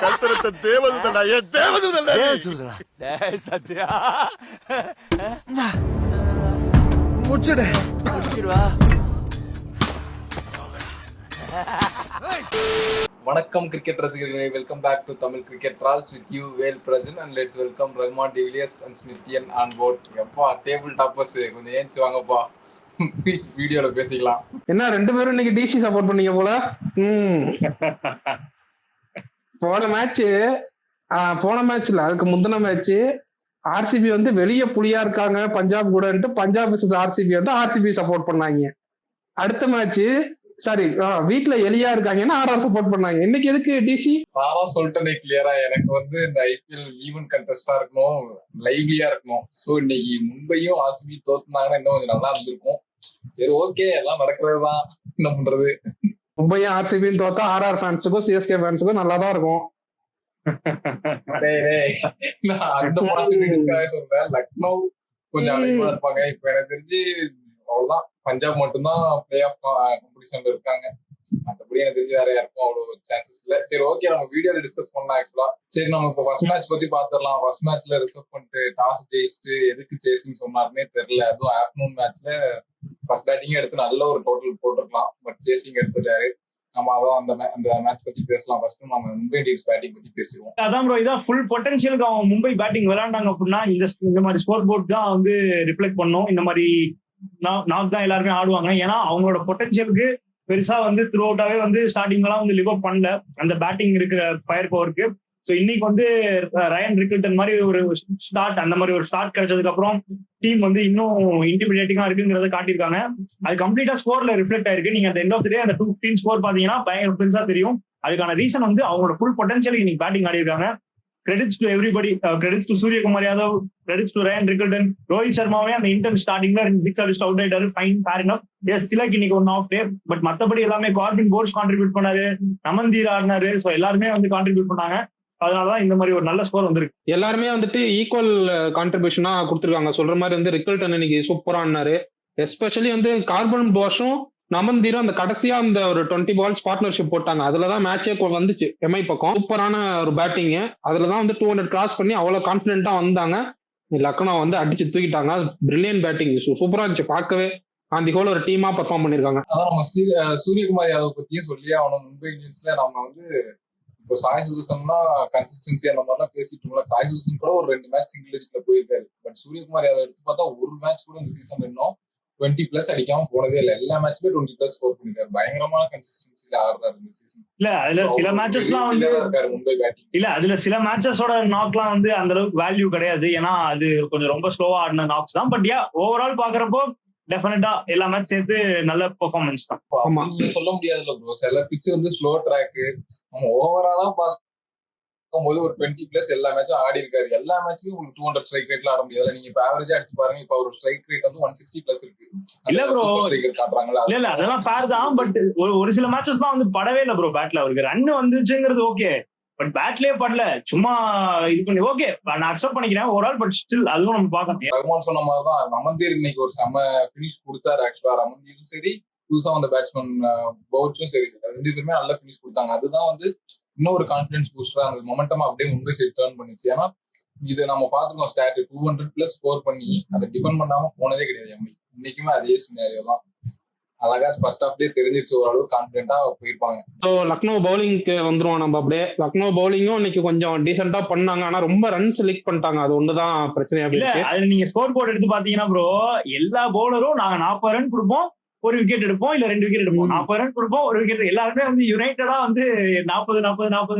கல்பரத்த தேவதூதனா ஏன் தேவதூதனா சத்யா முச்சடே முடிச்சிருவா. வணக்கம் கிரிக்கெட் ரசிகர்களே, welcome back to Tamil cricket trolls with you Vel Prasan and let's welcome Rahman de Villiers and ஸ்மித்தியன் on board. எப்பா டேபிள் டாப்பர்ஸ் கொஞ்சம் ஏஞ்சி வாங்கப்பா, வீடியோல பேசிக்கலாம். என்ன ரெண்டு பேரும் இன்னைக்கு டிசி சப்போர்ட் பண்ணீங்க போல. போன மேட்ச்ல அதுக்கு முந்தின மேட்ச் ஆர்சிபி வந்து வெளியே புலியா இருக்காங்க பஞ்சாப் கூடன்ட்டு பஞ்சாப் விசஸ் ஆர்சிபி வந்து ஆர்சிபி சப்போர்ட் பண்ணாங்க. அடுத்த மேட்ச் வீட்டுல எலியா இருக்காங்கன்னா ஆர்ஆர் சப்போர்ட் பண்ணாங்க. இன்னைக்கு எதுக்கு டிசி? நான் சொல்லிட்டேனே கிளியரா, எனக்கு வந்து இந்த ஐபிஎல் ஈவன் கண்டெஸ்டா இருக்கணும், லைவ்லியா இருக்கணும். சோ இன்னைக்கு மும்பையும் ஆர்சிபி தோத்துனாங்கன்னா இன்னும் கொஞ்சம் நல்லா இருந்திருக்கும். சரி ஓகே, எல்லாம் நடக்கிறதுதான், என்ன பண்றது. மும்பையும் ஆர்சிபியும் தோத்தா ஆர்ஆர் ஃபேன்ஸுக்கும் சிஎஸ்கே ஃபேன்ஸுக்கும் நல்லாதான் இருக்கும். நான் அந்த பாசிட்டிவிட்டிஸ்க்காக சொல்றேன். லக்னோ கொஞ்சம் அதிகமா இருப்பாங்க. இப்ப எனக்கு தெரிஞ்சு அவ்வளவுதான், பஞ்சாப் மட்டும்தான் பிளே ஆஃப் காம்படிஷன்ல இருக்காங்க. மற்றபடி எனக்கு தெரிஞ்சு வேற யாருக்கும் அவ்வளவு சான்சஸ் இல்ல. சரி ஓகே, நம்ம வீடியோல டிஸ்கஸ் பண்ணலாம். ஆக்சுவலா சரி, நம்ம இப்போ ஃபர்ஸ்ட் மேட்ச் பத்தி பாத்துடலாம். ஃபர்ஸ்ட் மேட்ச்ல ரிசர்வ் பண்ணிட்டு டாஸ் ஜெயிச்சுட்டு எதுக்கு சேசிங் சொன்னாருன்னே தெரியல. அதுவும் ஆஃப்டர்நூன் மேட்ச்ல ஃபர்ஸ்ட் பேட்டிங் எடுத்து நல்ல ஒரு டோட்டல் போட்டிருக்கலாம், பட் சேசிங் எடுத்துட்டாரு. நம்ம அதான் அந்த மேட்ச் பத்தி பேசலாம். ஃபர்ஸ்ட் நம்ம மும்பை இந்தியன்ஸ் பேட்டிங் பத்தி பேசுவோம். அதான் ப்ரோ, இதான் ஃபுல் பொட்டன்ஷியலுக்கு அவன் மும்பை பேட்டிங் விளையாண்டாங்க அப்படின்னா இந்த மாதிரி ஸ்கோர் போர்ட் தான் வந்து ரிஃப்ளெக்ட் பண்ணும். இந்த மாதிரி நாக் தான் எல்லாருமே ஆடுவாங்க. ஏன்னா அவங்களோட பொட்டன்ஷியலுக்கு பெருசா வந்து த்ரூ அவுட்டாவே வந்து ஸ்டார்டிங்லாம் வந்து லிவ் அப் பண்ணல அந்த பேட்டிங் இருக்கிற ஃபயர் பவருக்கு. ஸோ இன்னைக்கு வந்து ரயன் ரிக்கில்டன் மாதிரி ஒரு ஸ்டார்ட், அந்த மாதிரி ஒரு ஸ்டார்ட் கிடைச்சதுக்கு அப்புறம் டீம் வந்து இன்னும் இன்டிமிடேட்டிங்கா இருக்குங்கிறத காட்டியிருக்காங்க. அது கம்ப்ளீட்டா ஸ்கோர்ல ரிஃப்ளெக்ட் ஆயிருக்கு. நீங்க அந்த எண்ட் ஆஃப் த டே அந்த 215 ஸ்கோர் பாத்தீங்கன்னா பயங்கர பெருசா தெரியும். அதுக்கான ரீசன் வந்து அவங்களோட ஃபுல் பொட்டன்ஷியல் இன்னைக்கு பேட்டிங் ஆடிருக்காங்க. Credits to everybody, credits to Suryakumar Yadav, credits to Ryan Rickelton. Rohit சர்மாவே அந்த இன்டர்ன் ஸ்டார்டிங்ல 6 அடிச்சு அவுட் ஆயிட்டாரு, fine, fair enough. Yes, Tilak இன்னைக்கு 1 ஆஃப் டே, பட் மத்தபடி எல்லாமே கார்பின் போர்ஸ் கான்ட்ரிபியூட் பண்ணாரு, நமந்தீர் ஆடினாரு. ஸோ எல்லாருமே வந்து கான்ட்ரிபியூட் பண்ணாங்க. அதனாலதான் இந்த மாதிரி ஒரு நல்ல ஸ்கோர் வந்திருக்கு. எல்லாருமே வந்துட்டு ஈக்குவல் கான்ட்ரிபியூஷனா கொடுத்துருக்காங்க. சொல்ற மாதிரி வந்து ரிக்கில்டன் இன்னைக்கு சூப்பரா ஆடினாரு. எஸ்பெஷலி வந்து கார்பன் போர்ஸும் நமந்தீரும் அந்த கடைசியா அந்த ஒரு 20 பால்ஸ் பார்ட்னர்ஷிப் போட்டாங்க. அதுலதான் மேட்சே வந்துச்சு எம்ஐ பக்கம். சூப்பரான ஒரு பேட்டிங். அதுலதான் வந்து 200 கிராஸ் பண்ணி அவ்வளவு கான்பிடென்ட்டா வந்தாங்க. லக்னோ வந்து அடிச்சு தூக்கிட்டாங்க. பிரில்லியன் பேட்டிங், சூப்பரா இருந்துச்சு பார்க்கவே. அந்த ஹோல் ஒரு டீமா பெர்ஃபார்ம் பண்ணிருக்காங்க. அதான் நம்ம சூரியகுமார் யாதவ் பத்தியும் சொல்லி அவனும் மும்பை இந்தியன்ஸ்ல நம்ம வந்து இப்போ சாய் சுதர்சன்னா கன்சிஸ்டன்சி அந்த மாதிரிலாம் பேசிட்டு இருக்கோம். சாய் சுதர்சன் கூட ஒரு 2 மேட்ச் சிங்கிள் டிஜிட்ல போயிருக்காரு. பட் சூரியகுமார் யாதவ் எடுத்து பார்த்தா ஒரு மேட்ச் கூட இந்த சீசன் இன்னும் 20+ அடிக்காம போனதே இல்லை. எல்லா மேட்சுமே 20+ ஸ்கோர் பண்ணிருக்காரு. பயங்கரமான கன்சிஸ்டன்சில ஆடுறாரு இந்த சீசன். இல்ல அதுல சில மேட்சஸ்லாம் வந்து இருக்காரு மும்பை பேட்டிங். இல்ல அதுல சில மேட்சஸோட நாக்லாம் வந்து அந்த அளவுக்கு வேல்யூ கிடையாது. ஏன்னா அது கொஞ்சம் ரொம்ப ஸ்லோவா ஆடின நாக்ஸ் தான். பட் ஓவரால் பாக்குறப்போ டெஃபினட்டா எல்லா மேட்ச் சேர்த்து நல்ல பெர்ஃபார்மன்ஸ் தான். நீங்க சொல்ல முடியாதுல்ல ப்ரோ, சில பிட்ச் வந்து ஸ்லோ ட்ராக். நம்ம ஓவராலா பார்க்கும்போது ஒரு 20+ எல்லா மேட்சும் ஆடி இருக்காரு. எல்லா மேட்ச்லயும் உங்களுக்கு 200 ஸ்ட்ரைக் ரேட்ல ஆட முடியாது. நீங்க இப்ப ஆவரேஜா அடிச்சு பாருங்க. இப்ப ஒரு ஸ்ட்ரைக் ரேட் வந்து 160+ இருக்கு. இல்ல ப்ரோ, காட்டுறாங்களா? இல்ல அதெல்லாம் ஃபேர் தான். பட் ஒரு சில மேட்சஸ் தான் வந்து படவே இல்லை ப்ரோ. பேட்ல அவருக்கு ரன் வந்துச்சுங்கிறது ஓகே, பட் பேட்லயே படல. சும்மா இது பண்ணி ஓகே நான் அக்செப்ட் பண்ணிக்கிறேன் ஓவரால். பட் ஸ்டில் அதுவும் நம்ம பார்க்கணும். ரஹ்மான் சொன்ன மாதிரிதான் ரமந்தீர் இன்னைக்கு ஒரு செம பினிஷ் கொடுத்தாரு. ஆக்சுவலா ரமந்தீரும் சரி, புதுசா வந்த பேட்ஸ்மேன் பவுச்சும் சரி, 2 பேருமே நல்ல பினிஷ் கொடுத்தாங்க. அதுதான் வந்து இன்னொரு கான்பிடன்ஸ் பூஸ்டரா அந்த மொமெண்டமா அப்படியே மும்பை சைடு டர்ன் பண்ணிச்சு. ஏன்னா இது நம்ம பாத்துருக்கோம், ஸ்டாட் 200+ ஸ்கோர் பண்ணி அதை டிஃபெண்ட் பண்ணாம போனதே கிடையாது எம்ஐ. இன்னைக்குமே அதே சினாரியோ தான். அழகா ஃபர்ஸ்ட் ஹாஃப்லயே தெரிஞ்சிருச்சு, ஓரளவு கான்பிடென்ட்டா போயிருப்பாங்க. ஸோ லக்னோ பவுலிங்க்கு வந்துருவோம் நம்ம அப்படியே. லக்னோ பவுலிங்கும் இன்னைக்கு கொஞ்சம் டீசென்டா பண்ணாங்க. ஆனா ரொம்ப ரன்ஸ் லீக் பண்ணிட்டாங்க. அது ஒண்ணுதான் பிரச்சனையா இல்ல. அது நீங்க ஸ்கோர் போர்டு எடுத்து பாத்தீங்கன்னா ப்ரோ, எல்லா பவுலரும் நாங்க 40 ரன் கொடுப்போம், 1 விக்கெட் எடுப்போம், இல்ல 2 விக்கெட் எடுப்போம். 40 ரன் கொடுப்போம், 1 விக்கெட். எல்லாருமே வந்து யுனைடடா வந்து 40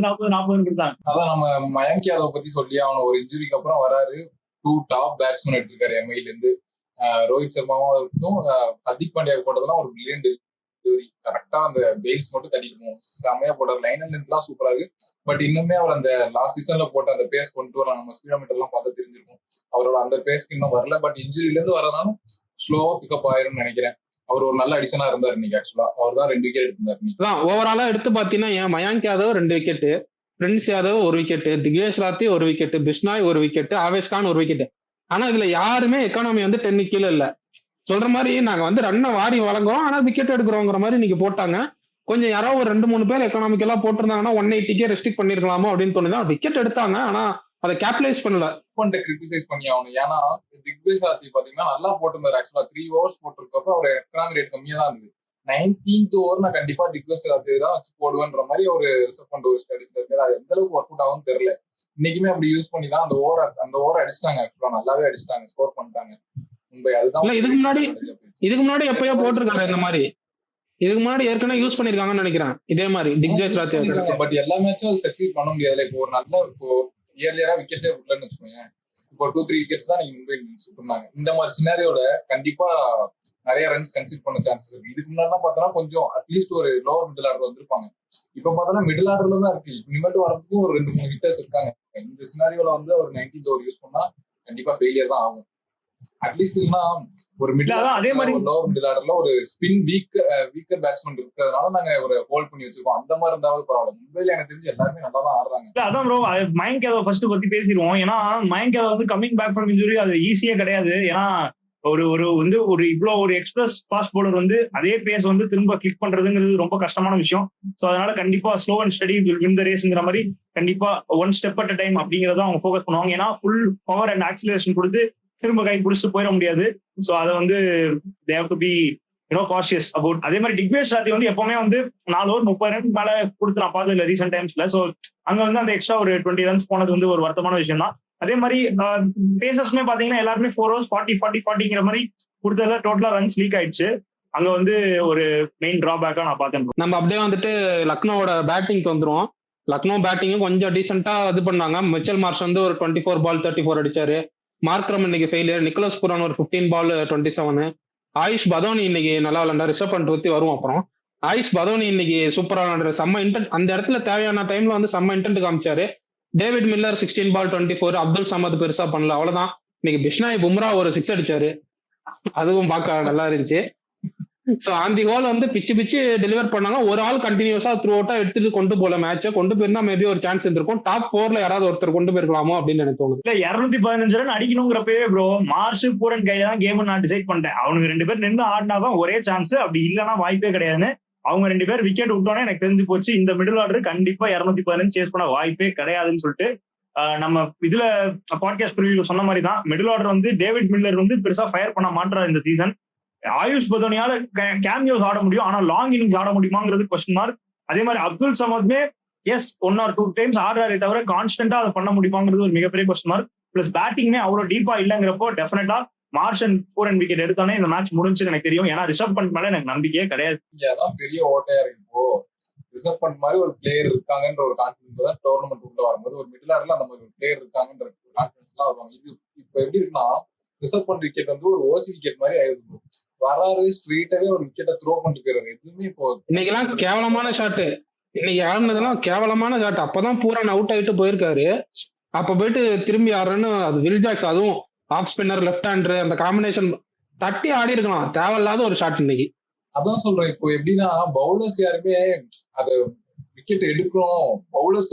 கொடுத்தாங்க. அதான் நம்ம மயங்க் யாதவ் பத்தி சொல்லி அவன ஒரு இன்ஜுரிக்கு அப்புறம் வராரு. 2 டாப் பேட்ஸ்மேன் எடுத்திருக்காரு எம்ஐல இருந்து. ரோஹித் சர்மாவும் இருக்கட்டும், ஹர்திக் பாண்டியா போட்டதெல்லாம் ஒரு பிரில்லியன்ட் டெலிவரி. கரெக்டா அந்த பெயில்ஸ் மட்டும் தட்டிக்கணும், செமையா போட்டார். லைன் அண்ட் லென்த்லாம் சூப்பரா இருக்கு. பட் இன்னுமே அவர் அந்த லாஸ்ட் சீசன்ல போட்ட அந்த பேஸ் கொண்டு வரலாம். நம்ம ஸ்பீடோமீட்டர் எல்லாம் பார்த்தா தெரிஞ்சிருக்கும், அவரோட அந்த பேஸ்க்கு இன்னும் வரல. பட் இன்ஜுரியில இருந்து வரனாலும் ஸ்லோவா பிக்கப் ஆயிரும்னு நினைக்கிறேன். அவர் ஒரு நல்ல அடிஷனா இருந்தார் இன்னைக்கு. ஆக்சுவலா அவர் தான் 2 விக்கெட் எடுத்திருந்தார். ஓவராலா எடுத்து பாத்தீங்கன்னா Mayank Yadav 2 wicket, Prince Yadav 1 wicket, Digvesh Rathi 1 wicket, Bishnoi 1 wicket, Avesh Khan 1 wicket. ஆனா இதுல யாருமே எக்கானமி வந்து 10 கீழே இல்ல. சொல்ற மாதிரி நாங்க வந்து ரன்னை வாரி வழங்குறோம், ஆனா விக்கெட் எடுக்கிறோங்கிற மாதிரி இன்னைக்கு போட்டாங்க. கொஞ்சம் யாராவது ஒரு 2-3 பேர் எக்கனாமிக்கலா போட்டிருந்தாங்கன்னா 180க்கே ரெஸ்ட்ரிக்ட் பண்ணிருக்கலாமோ அப்படின்னு தோணுது. விக்கெட் எடுத்தாங்க, ஆனா அதை கேபிடலைஸ் பண்ணல. கிரிட்டிசைஸ் பண்ணி ஆகணும். ஏன்னா திக்விஜய் ராத்தி பாத்தீங்கன்னா நல்லா போட்டிருந்தாரு. ஆக்சுவலா 3 ஓவர்ஸ் போட்டிருக்கப்ப அவர் எக்கனாமி ரேட் கம்மியா தான் இருந்தது. 19th ஓவர் நான் கண்டிப்பா திக்விஜய் ராத்தி தான் வச்சு போடுவேன்ற மாதிரி ஒரு ரிசர்வ் பண்ண ஒரு ஸ்டடிஸ்ல இருக்கு. அது எந்த அளவுக்கு ஒர்க் அவுட் ஆகும் தெரியல. இன்னைக்குமே அப்படி யூஸ் பண்ணி தான் அந்த ஓவர் அடிச்சிட்டாங்க. ஆக்சுவலா நல்லாவே அடிச்சிட்டாங்க, ஸ்கோர் பண்ணிட்டாங்க மும்பை. அதுதான் இதுக்கு முன்னாடி எப்பயோ போட்டிருக்காரு இந்த மாதிரி. இதுக்கு முன்னாடி ஏற்கனவே யூஸ் பண்ணிருக்காங்கன்னு நினைக்கிறேன் இதே மாதிரி திக்விஜய் ராத்தி. பட் எல்லா மேட்சும் சக்சீட் பண்ண முடியாது. இப்போ ஒரு நல்ல இயர்லியரா விக்கெட்டே விடலன்னு வச்சுக்கோங்க. இப்போ 2-3 விக்கெட்ஸ் தான் நீங்க மும்பை இந்தியன்ஸ் பண்ணாங்க. இந்த மாதிரி சினாரியோட கண்டிப்பா நிறைய ரன்ஸ் கன்சிட் பண்ண சான்சஸ் இருக்கு. இதுக்கு முன்னாடி பார்த்தோம்னா கொஞ்சம் அட்லீஸ்ட் ஒரு லோவர் மிடில் ஆர்டர் வந்திருப்பாங்க. இப்ப பார்த்தோம்னா மிடில் ஆர்டர்ல தான் இருக்கு. இனிமேட்டு வரதுக்கும் ஒரு 2-3 ஹிட்டர்ஸ் இருக்காங்க. இந்த சினாரியோல வந்து ஒரு 19th ஓவர் யூஸ் பண்ணா கண்டிப்பா ஃபெயிலியர் தான் ஆகும். அட்லீஸ்ட் இல்லைன்னா ஒரு அதே மாதிரி லோவர் மிடில் ஆர்டர்ல ஒரு ஸ்பின் வீக்கர் பேட்ஸ்மேன் இருக்கிறதுனால நாங்க ஒரு ஹோல்ட் பண்ணி வச்சிருக்கோம். அந்த மாதிரி இருந்தாலும் பரவாயில்ல. மும்பைல எனக்கு தெரிஞ்சு எல்லாருமே நல்லா தான் ஆடுறாங்க. அதான் ப்ரோ, மயங்க் யாதவ் ஃபர்ஸ்ட் பத்தி பேசிடுவோம். ஏன்னா மயங்க் யாதவ் வந்து கமிங் பேக் ஃப்ரம் இன்ஜுரி அது ஈஸியே கிடையாது. ஏன்னா ஒரு இவ்வளவு ஒரு எக்ஸ்பிரஸ் ஃபாஸ்ட் பவுலர் வந்து அதே பேஸ் வந்து திரும்ப கிளிக் பண்றதுங்கிறது ரொம்ப கஷ்டமான விஷயம். ஸோ அதனால கண்டிப்பா slow and steady win the ரேஸ்ங்கிற மாதிரி கண்டிப்பா ஒன் ஸ்டெப் அட் டைம் அப்படிங்கறத அவங்க ஃபோக்கஸ் பண்ணுவாங்க. ஏன்னா ஃபுல் பவர் அண்ட் ஆக்சிலரேஷன் கொடுத்து திரும்ப கை பிடிச்சிட்டு போயிட முடியாது. ஸோ அதை வந்து they have to be cautious about. அதே மாதிரி திக்விஜய் ராத்தி வந்து எப்பவுமே வந்து 4 ஓவர் 30 ரன் மேல கொடுத்து நான் பார்த்தது இல்லை ரீசெண்ட் டைம்ஸ்ல. ஸோ அங்க வந்து அந்த எக்ஸ்ட்ரா ஒரு 20 ரன்ஸ் போனது வந்து ஒரு வருத்தமான விஷயம் தான். அதே மாதிரி பேசர்ஸ்மே பாத்தீங்கன்னா எல்லாருமே 4 overs 40-40-40ங்கிற மாதிரி கொடுத்ததுல டோட்டலா ரன்ஸ் லீக் ஆயிடுச்சு. அங்க வந்து ஒரு மெயின் டிராபேக்கா நான் பார்த்தேன். நம்ம அப்படியே வந்துட்டு லக்னோவோட பேட்டிங்க்கு வந்துருவோம். லக்னோ பேட்டிங்கும் கொஞ்சம் டீசென்டா இது பண்ணாங்க. மிச்சல் மார்ஷ் வந்து ஒரு 24 பால் 34 அடிச்சாரு. மார்க்ரம் இன்னைக்கு ஃபெயிலியர். நிக்கோலஸ் புரான் ஒரு 15 பால் 27. ஆயுஷ் பதோனி இன்னைக்கு நல்லா விளாண்டா. ரிஷப் பண்ட் பத்தி வருவோம் அப்புறம். ஆயுஷ் பதோனி இன்னைக்கு சூப்பரா விளாண்டாரு. செம்ம இன்டென்ட், அந்த இடத்துல தேவையான டைம்ல வந்து செம்ம இன்டென்ட் காமிச்சாரு. டேவிட் மில்லர் 16 பால் 24. அப்துல் சமத் பெருசா பண்ணல, அவ்வளவுதான். இன்னைக்கு பிஷ்னாய் பும்ரா ஒரு 6 அடிச்சாரு, அதுவும் பார்க்க நல்லா இருந்துச்சு. ஸோ அந்த ஹோல் வந்து பிச்சு டெலிவர் பண்ணாங்க. ஒரு ஆள் கண்டினியூஸா த்ரூ அவுட்டா எடுத்துட்டு கொண்டு போல மேட்சை கொண்டு போயிருந்தா மேபி ஒரு சான்ஸ் இருந்திருக்கும். டாப் 4ல யாராவது ஒருத்தர் கொண்டு போயிருக்கலாமோ அப்படின்னு எனக்கு தோணுது. இல்ல 215 ரன் அடிக்கணுங்கிறப்பவே ப்ரோ மார்ஷ் பூரன் கையில தான் கேம் நான் டிசைட் பண்ணிட்டேன். அவனுக்கு 2 பேர் நின்று ஆடினாதான் ஒரே சான்ஸ், அப்படி இல்லைன்னா வாய்ப்பே கிடையாதுன்னு. அவங்க 2 பேர் விக்கெட் விட்டோன்னே எனக்கு தெரிஞ்சு போச்சு இந்த மிடில் ஆர்டர் கண்டிப்பா 215 சேஸ் பண்ண வாய்ப்பே கிடையாதுன்னு சொல்லிட்டு நம்ம இதுல பாட்காஸ்ட் ப்ரிவியூல சொன்ன மாதிரி தான் மிடில் ஆர்டர் வந்து டேவிட் மில்லர் வந்து பெருசா ஃபயர் பண்ண மாட்டார் இந்த சீசன். ஆயுஷ் பதோனியால கேமியோஸ் ஆட முடியும், ஆனா லாங் இன்னிங்ஸ் ஆட முடியுமாங்கிறது கொஸ்டின் மார்க். அதே மாதிரி அப்துல் சமத்மே எஸ் 1 or 2 times ஆடுறாரே தவிர கான்ஸ்டன்டா அதை பண்ண முடியுமாங்கிறது ஒரு மிகப்பெரிய கொஸ்டின் மார்க். பிளஸ் பேட்டிங்மே அவ்வளவு டீப்பா இல்லைங்கிறப்போ டெஃபினட்டா மார்ஷ் அண்ட் 4 run விக்கெட் எடுத்தானே இந்த மேட்ச் முடிஞ்சுன்னு எனக்கு தெரியும். ஏன்னா ரிஷப் பண்ட் மேல எனக்கு நம்பிக்கையே கிடையாது. அதான் பெரிய ஓட்டையா இருக்கு. இப்போ ரிஷப் பண்ட் மாதிரி ஒரு பிளேயர் இருக்காங்கன்ற ஒரு கான்பிடன்ஸ் தான் டோர்னமெண்ட் உள்ள வரும்போது ஒரு மிடில் ஆர்டர்ல அந்த மாதிரி ஒரு பிளேயர் இருக்காங்கன்ற கான்பிடன்ஸ் எல்லாம் வருவாங்க. இது இப்போ எப்படி இருக்குன்னா ரிஷப் பண்ட் விக்கெட் வந்து ஒரு ஓசி விக்கெட் மாதிரி ஆயிருக்கு. வராரு ஸ்ட்ரெயிட்டாவே ஒரு விக்கெட்டை த்ரோ பண்ணிட்டு போயிடுறாரு. எதுவுமே இப்போ இன்னைக்கெல்லாம் கேவலமான ஷாட், இன்னைக்கு ஆடுனதெல்லாம் கேவலமான ஷாட். அப்பதான் பூரா அவுட் ஆயிட்டு போயிருக்காரு. அப்ப போயிட்டு திரும்பி ஆடுறேன்னு அது வில் ஜாக்ஸ், அதுவும் ஆஃப் ஸ்பின்னர் லெஃப்ட் ஹேண்டர் அந்த காம்பினேஷன் தட்டி ஆடி இருக்கலாம். தேவையில்லாத ஒரு ஷாட் இன்னைக்கு. அதான் சொல்றேன். இப்போ எப்படின்னா பவுலர்ஸ் யாருமே அது விக்கெட் எடுக்கணும் பவுலர்ஸ்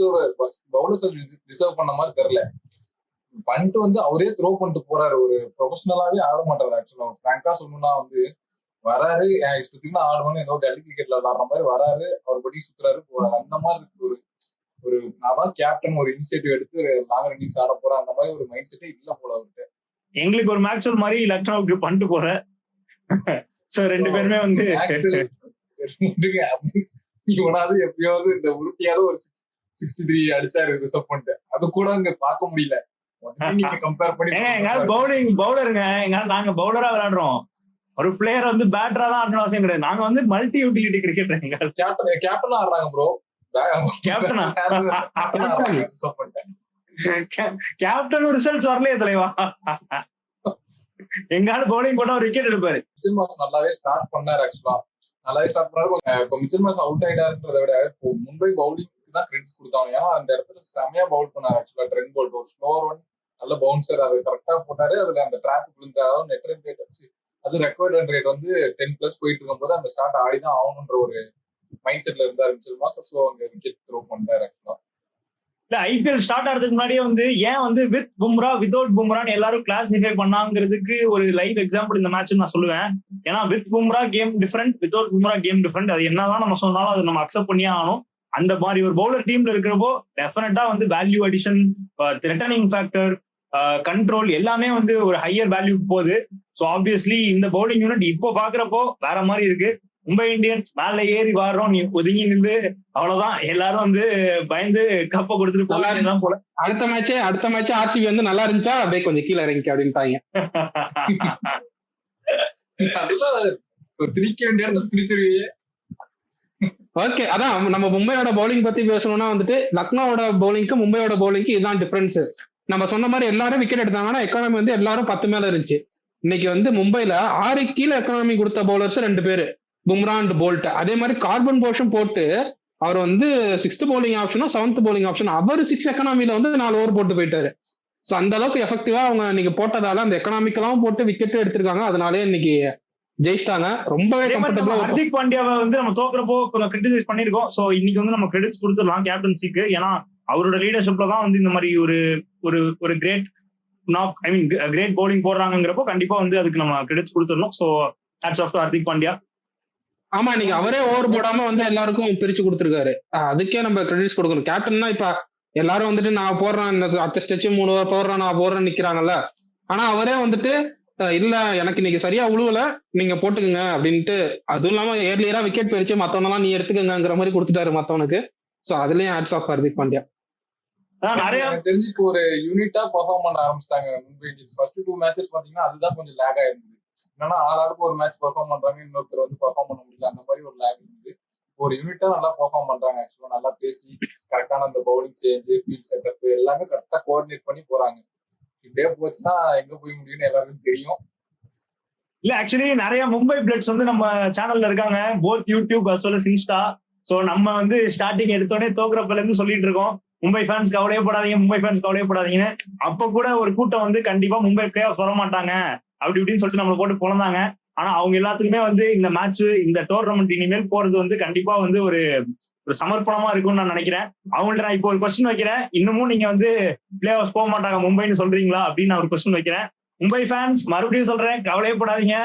டிசர்வ் பண்ண மாதிரி தெரியல. பண்ணிட்டு வந்து அவரே த்ரோ பண்ணிட்டு போறாரு. ஒரு ப்ரொஃபஷனலாவே ஆட மாட்டாரு. ஆக்சுவலா பிராங்கா சொல்லணும்னா வந்து வராரு இஷ்டத்துக்கு ஆடுவான்னு ஏதோ கல்லி கிரிக்கெட்ல விளாடுற மாதிரி வராரு, அவர் படி சுத்துறாரு போறாரு. அந்த மாதிரி இருக்கு. ஒரு நான் தான் கேப்டன் ஒரு இனிஷியேட்டிவ் எடுத்து லாங் இன்னிங்ஸ் ஆட போறேன் அந்த மாதிரி ஒரு மைண்ட் செட்டே இல்ல போல அவருக்கு. எங்களுக்கு ஒரு மேக்ஸ்வெல் மாதிரி லக்னோவுக்கு பண்ணிட்டு போற சோ 2 பேருமே வந்து இவனாவது எப்பயாவது இந்த உருட்டியாவது ஒரு 63 அடிச்சாரு ரிசர்வ் பண்ணிட்டு, அது கூட அங்க பார்க்க முடியல. கம்பேர் பண்ணி பவுலருங்க நாங்க பவுலரா விளையாடுறோம். ஒரு பிளேயர் வந்து பேட்டரா தான் ஆடணும் அவசியம் கிடையாது. நாங்க வந்து மல்டி யூட்டிலிட்டி கிரிக்கெட் கேப்டனா ஆடுறாங்க ப்ரோ. கேப்டனா கேப்டன் ரிசல்ட்ஸ் வரலையே தலைவா. எங்கால பவுலிங் போட்டா ஒரு விக்கெட் எடுப்பாரு. மிச்சல் மார்ஷ் நல்லாவே ஸ்டார்ட் பண்ணாரு. ஆக்சுவலா நல்லாவே ஸ்டார்ட் பண்ணாரு. இப்போ மிச்சல் மார்ஷ் அவுட் ஆயிட்டாருன்றத விட இப்போ மும்பை பவுலிங் தான் கிரெடிட்ஸ் கொடுத்தாங்க. ஏன்னா அந்த இடத்துல செமையா பவுல் பண்ணாரு. ஆக்சுவலா ட்ரெண்ட் போல்ட் ஒரு ஸ்லோவர் ஒன் நல்ல பவுன்சர் அது கரெக்டா போட்டாரு. அதுல அந்த டிராப் விழுந்தாலும் நெட் ரன் ரேட் வச்சு அது ரெக்கார்ட் ரன் ரேட் வந்து 10+ போயிட்டு இருக்கும் போது அந்த ஸ்டார்ட் ஆடிதான் ஆகணும்ன்ற ஒரு மைண்ட் செட்ல இருந்தாரு மிச்சல் மார்ஷ். ஸோ அங்க விக்கெட் த்ரோ பண்ணிட்டாரு. ஆக்சுவலா இல்ல ஐபிஎல் ஸ்டார்ட் ஆகிறதுக்கு முன்னாடியே வந்து ஏன் வந்து வித் பும்ரா வித்வுட் பும்ரான்னு எல்லாரும் கிளாசிஃபை பண்ணாங்கிறதுக்கு ஒரு லைவ் எக்ஸாம்பிள் இந்த மேட்ச் நான் சொல்லுவேன். ஏன்னா with Bumrah game different, without Bumrah game different. அது என்னதான் நம்ம சொன்னாலும் அதை நம்ம அக்செப்ட் பண்ணியே ஆகணும். அந்த மாதிரி ஒரு பவுலர் டீம்ல இருக்கிறப்போ டெஃபினட்டா வந்து value addition, returning factor, control எல்லாமே வந்து ஒரு ஹையர் வேல்யூக்கு போகுது. ஸோ ஆப்வியஸ்லி இந்த பவுலிங் யூனிட் இப்போ பாக்குறப்போ வேற மாதிரி இருக்கு. மும்பை இந்தியன்ஸ் மேல ஏறி வாடுறோம், நீ ஒதுங்கி நின்று அவ்வளவுதான், எல்லாரும் வந்து பயந்து கப்பை கொடுத்துட்டு போலாம் போல. அடுத்த மேட்ச் ஆர்சிபி வந்து நல்லா இருந்துச்சா அப்படியே கொஞ்சம் கீழே இறங்கி அப்படின்ட்டாங்க. ஓகே, அதான் நம்ம மும்பையோட பவுலிங் பத்தி பேசணும்னா வந்துட்டு லக்னோவோட பவுலிங்க்கு மும்பையோட பவுலிங்க்கு இதுதான் டிஃபரன்ஸ். நம்ம சொன்ன மாதிரி எல்லாரும் விக்கெட் எடுத்தாங்கன்னா எக்கானமி வந்து எல்லாரும் 10 மேல இருந்துச்சு. இன்னைக்கு வந்து மும்பைல 6 கீழே எக்கானமி கொடுத்த பவுலர்ஸ் 2 பேரு, பும்ரா அண்ட் போல்ட். அதே மாதிரி கார்பன் போஷம் போட்டு அவர் வந்து 6th பவுலிங் ஆப்ஷனும் 7th பவுலிங் ஆப்ஷன், அவர் 6 எக்கனாமில வந்து 4 ஓவர் போட்டு போயிட்டாரு. ஸோ அந்த அளவுக்கு எஃபெக்டிவா அவங்க இன்னைக்கு போட்டதால அந்த எக்கனாமிக்கெல்லாம் போட்டு விக்கெட் எடுத்திருக்காங்க. அதனாலே இன்னைக்கு ஜெயிச்சிட்டாங்க. ரொம்பவே கம்ஃபர்டபுளா. ஹர்திக் பாண்டியாவை வந்து நம்ம தோக்குறப்போ கொஞ்சம் கிரிட்டிசைஸ் பண்ணிருக்கோம். ஸோ இன்னைக்கு வந்து நம்ம கிரெடிட்ஸ் கொடுத்துடலாம் கேப்டன்சிக்கு. ஏன்னா அவரோட லீடர்ஷிப்ல தான் வந்து இந்த மாதிரி ஒரு கிரேட் கிரேட் பவுலிங் போடுறாங்கிறப்போ கண்டிப்பா வந்து அதுக்கு நம்ம கிரெடிட்ஸ் கொடுத்துடணும். So hats off to Hardik Pandya. ஆமா, இன்னைக்கு அவரே ஓவர் போடாம வந்து எல்லாருக்கும் பிரிச்சு கொடுத்துருக்காரு. அதுக்கே நம்ம கிரெடிட்ஸ் கொடுக்கணும். கேப்டன்னா இப்ப எல்லாரும் வந்துட்டு நான் போடுறேன், அடுத்த ஸ்டெச் 3 ஓவர் போடுறேன், நான் போடுறேன்னு நிக்கிறாங்கல்ல. ஆனா அவரே வந்துட்டு இல்ல எனக்கு இன்னைக்கு சரியா உழுவல, நீங்க போட்டுக்குங்க அப்படின்ட்டு. அதுவும் இல்லாம ஏர்லியரா விக்கெட் போயிடுச்சு, மத்தவனெல்லாம் நீ எடுத்துக்கங்கிற மாதிரி கொடுத்துட்டாரு மத்தவனுக்கு. சோ அதுலயும் ஹேட்ஸ் ஆஃப் ஹர்திக் பாண்டியா. எனக்கு தெரிஞ்சு இப்போ ஒரு யூனிட்டா பெர்ஃபார்ம் பண்ண ஆரம்பிச்சிட்டாங்க மும்பை இந்தியன்ஸ். ஃபர்ஸ்ட் 2 மேட்சஸ் பாத்தீங்கன்னா அதுதான் கொஞ்சம் லேக் ஆயிருந்தது. என்னன்னா ஆளாளுக்கு ஒரு மேட்ச் பெர்ஃபார்ம் பண்றாங்க, இன்னொருத்தர் வந்து பெர்ஃபார்ம் பண்ண முடியல, அந்த மாதிரி ஒரு லேக் இருந்தது. ஒரு யூனிட்டா நல்லா பெர்ஃபார்ம் பண்றாங்க. ஆக்சுவலா நல்லா பேசி கரெக்டான அந்த பவுலிங் சேஞ்ச், ஃபீல்ட் செட்டப் எல்லாமே கரெக்டா கோஆர்டினேட் பண்ணி போறாங்க. இப்படியே போச்சுன்னா எங்க போய் முடியும்னு எல்லாருக்கும் தெரியும். இல்ல ஆக்சுவலி நிறைய மும்பை பிளட்ஸ் வந்து நம்ம சேனல்ல இருக்காங்க, both YouTube as well as Insta. So நம்ம வந்து ஸ்டார்டிங் எடுத்தோடனே தோக்குறப்பல இருந்து சொல்லிட்டு இருக்கோம் மும்பை ஃபேன்ஸ் கவலையப்படாதீங்க, மும்பை ஃபேன்ஸ் கவலையப்படாதீங்கன்னு. அப்ப கூட ஒரு கூட்டம் வந்து கண்டிப்பா மும்பை பிளே ஆஃப் வர மாட்டாங்க அப்படி இப்படின்னு சொல்லிட்டு நம்மளை போட்டு புலந்தாங்க. ஆனா அவங்க எல்லாத்துக்குமே வந்து இந்த மேட்ச், இந்த டோர்னமெண்ட் இனிமேல் போறது வந்து கண்டிப்பா வந்து ஒரு சமர்ப்பணமா இருக்கும்னு நான் நினைக்கிறேன். அவங்கள்ட்ட நான் இப்போ ஒரு கொஸ்டின் வைக்கிறேன், இன்னமும் நீங்க வந்து பிளே ஆஃப் போக மாட்டாங்க மும்பைன்னு சொல்றீங்களா அப்படின்னு நான் ஒரு கொஸ்டின் வைக்கிறேன். மும்பை ஃபேன்ஸ் மறுபடியும் சொல்றேன், கவலையப்படாதீங்க,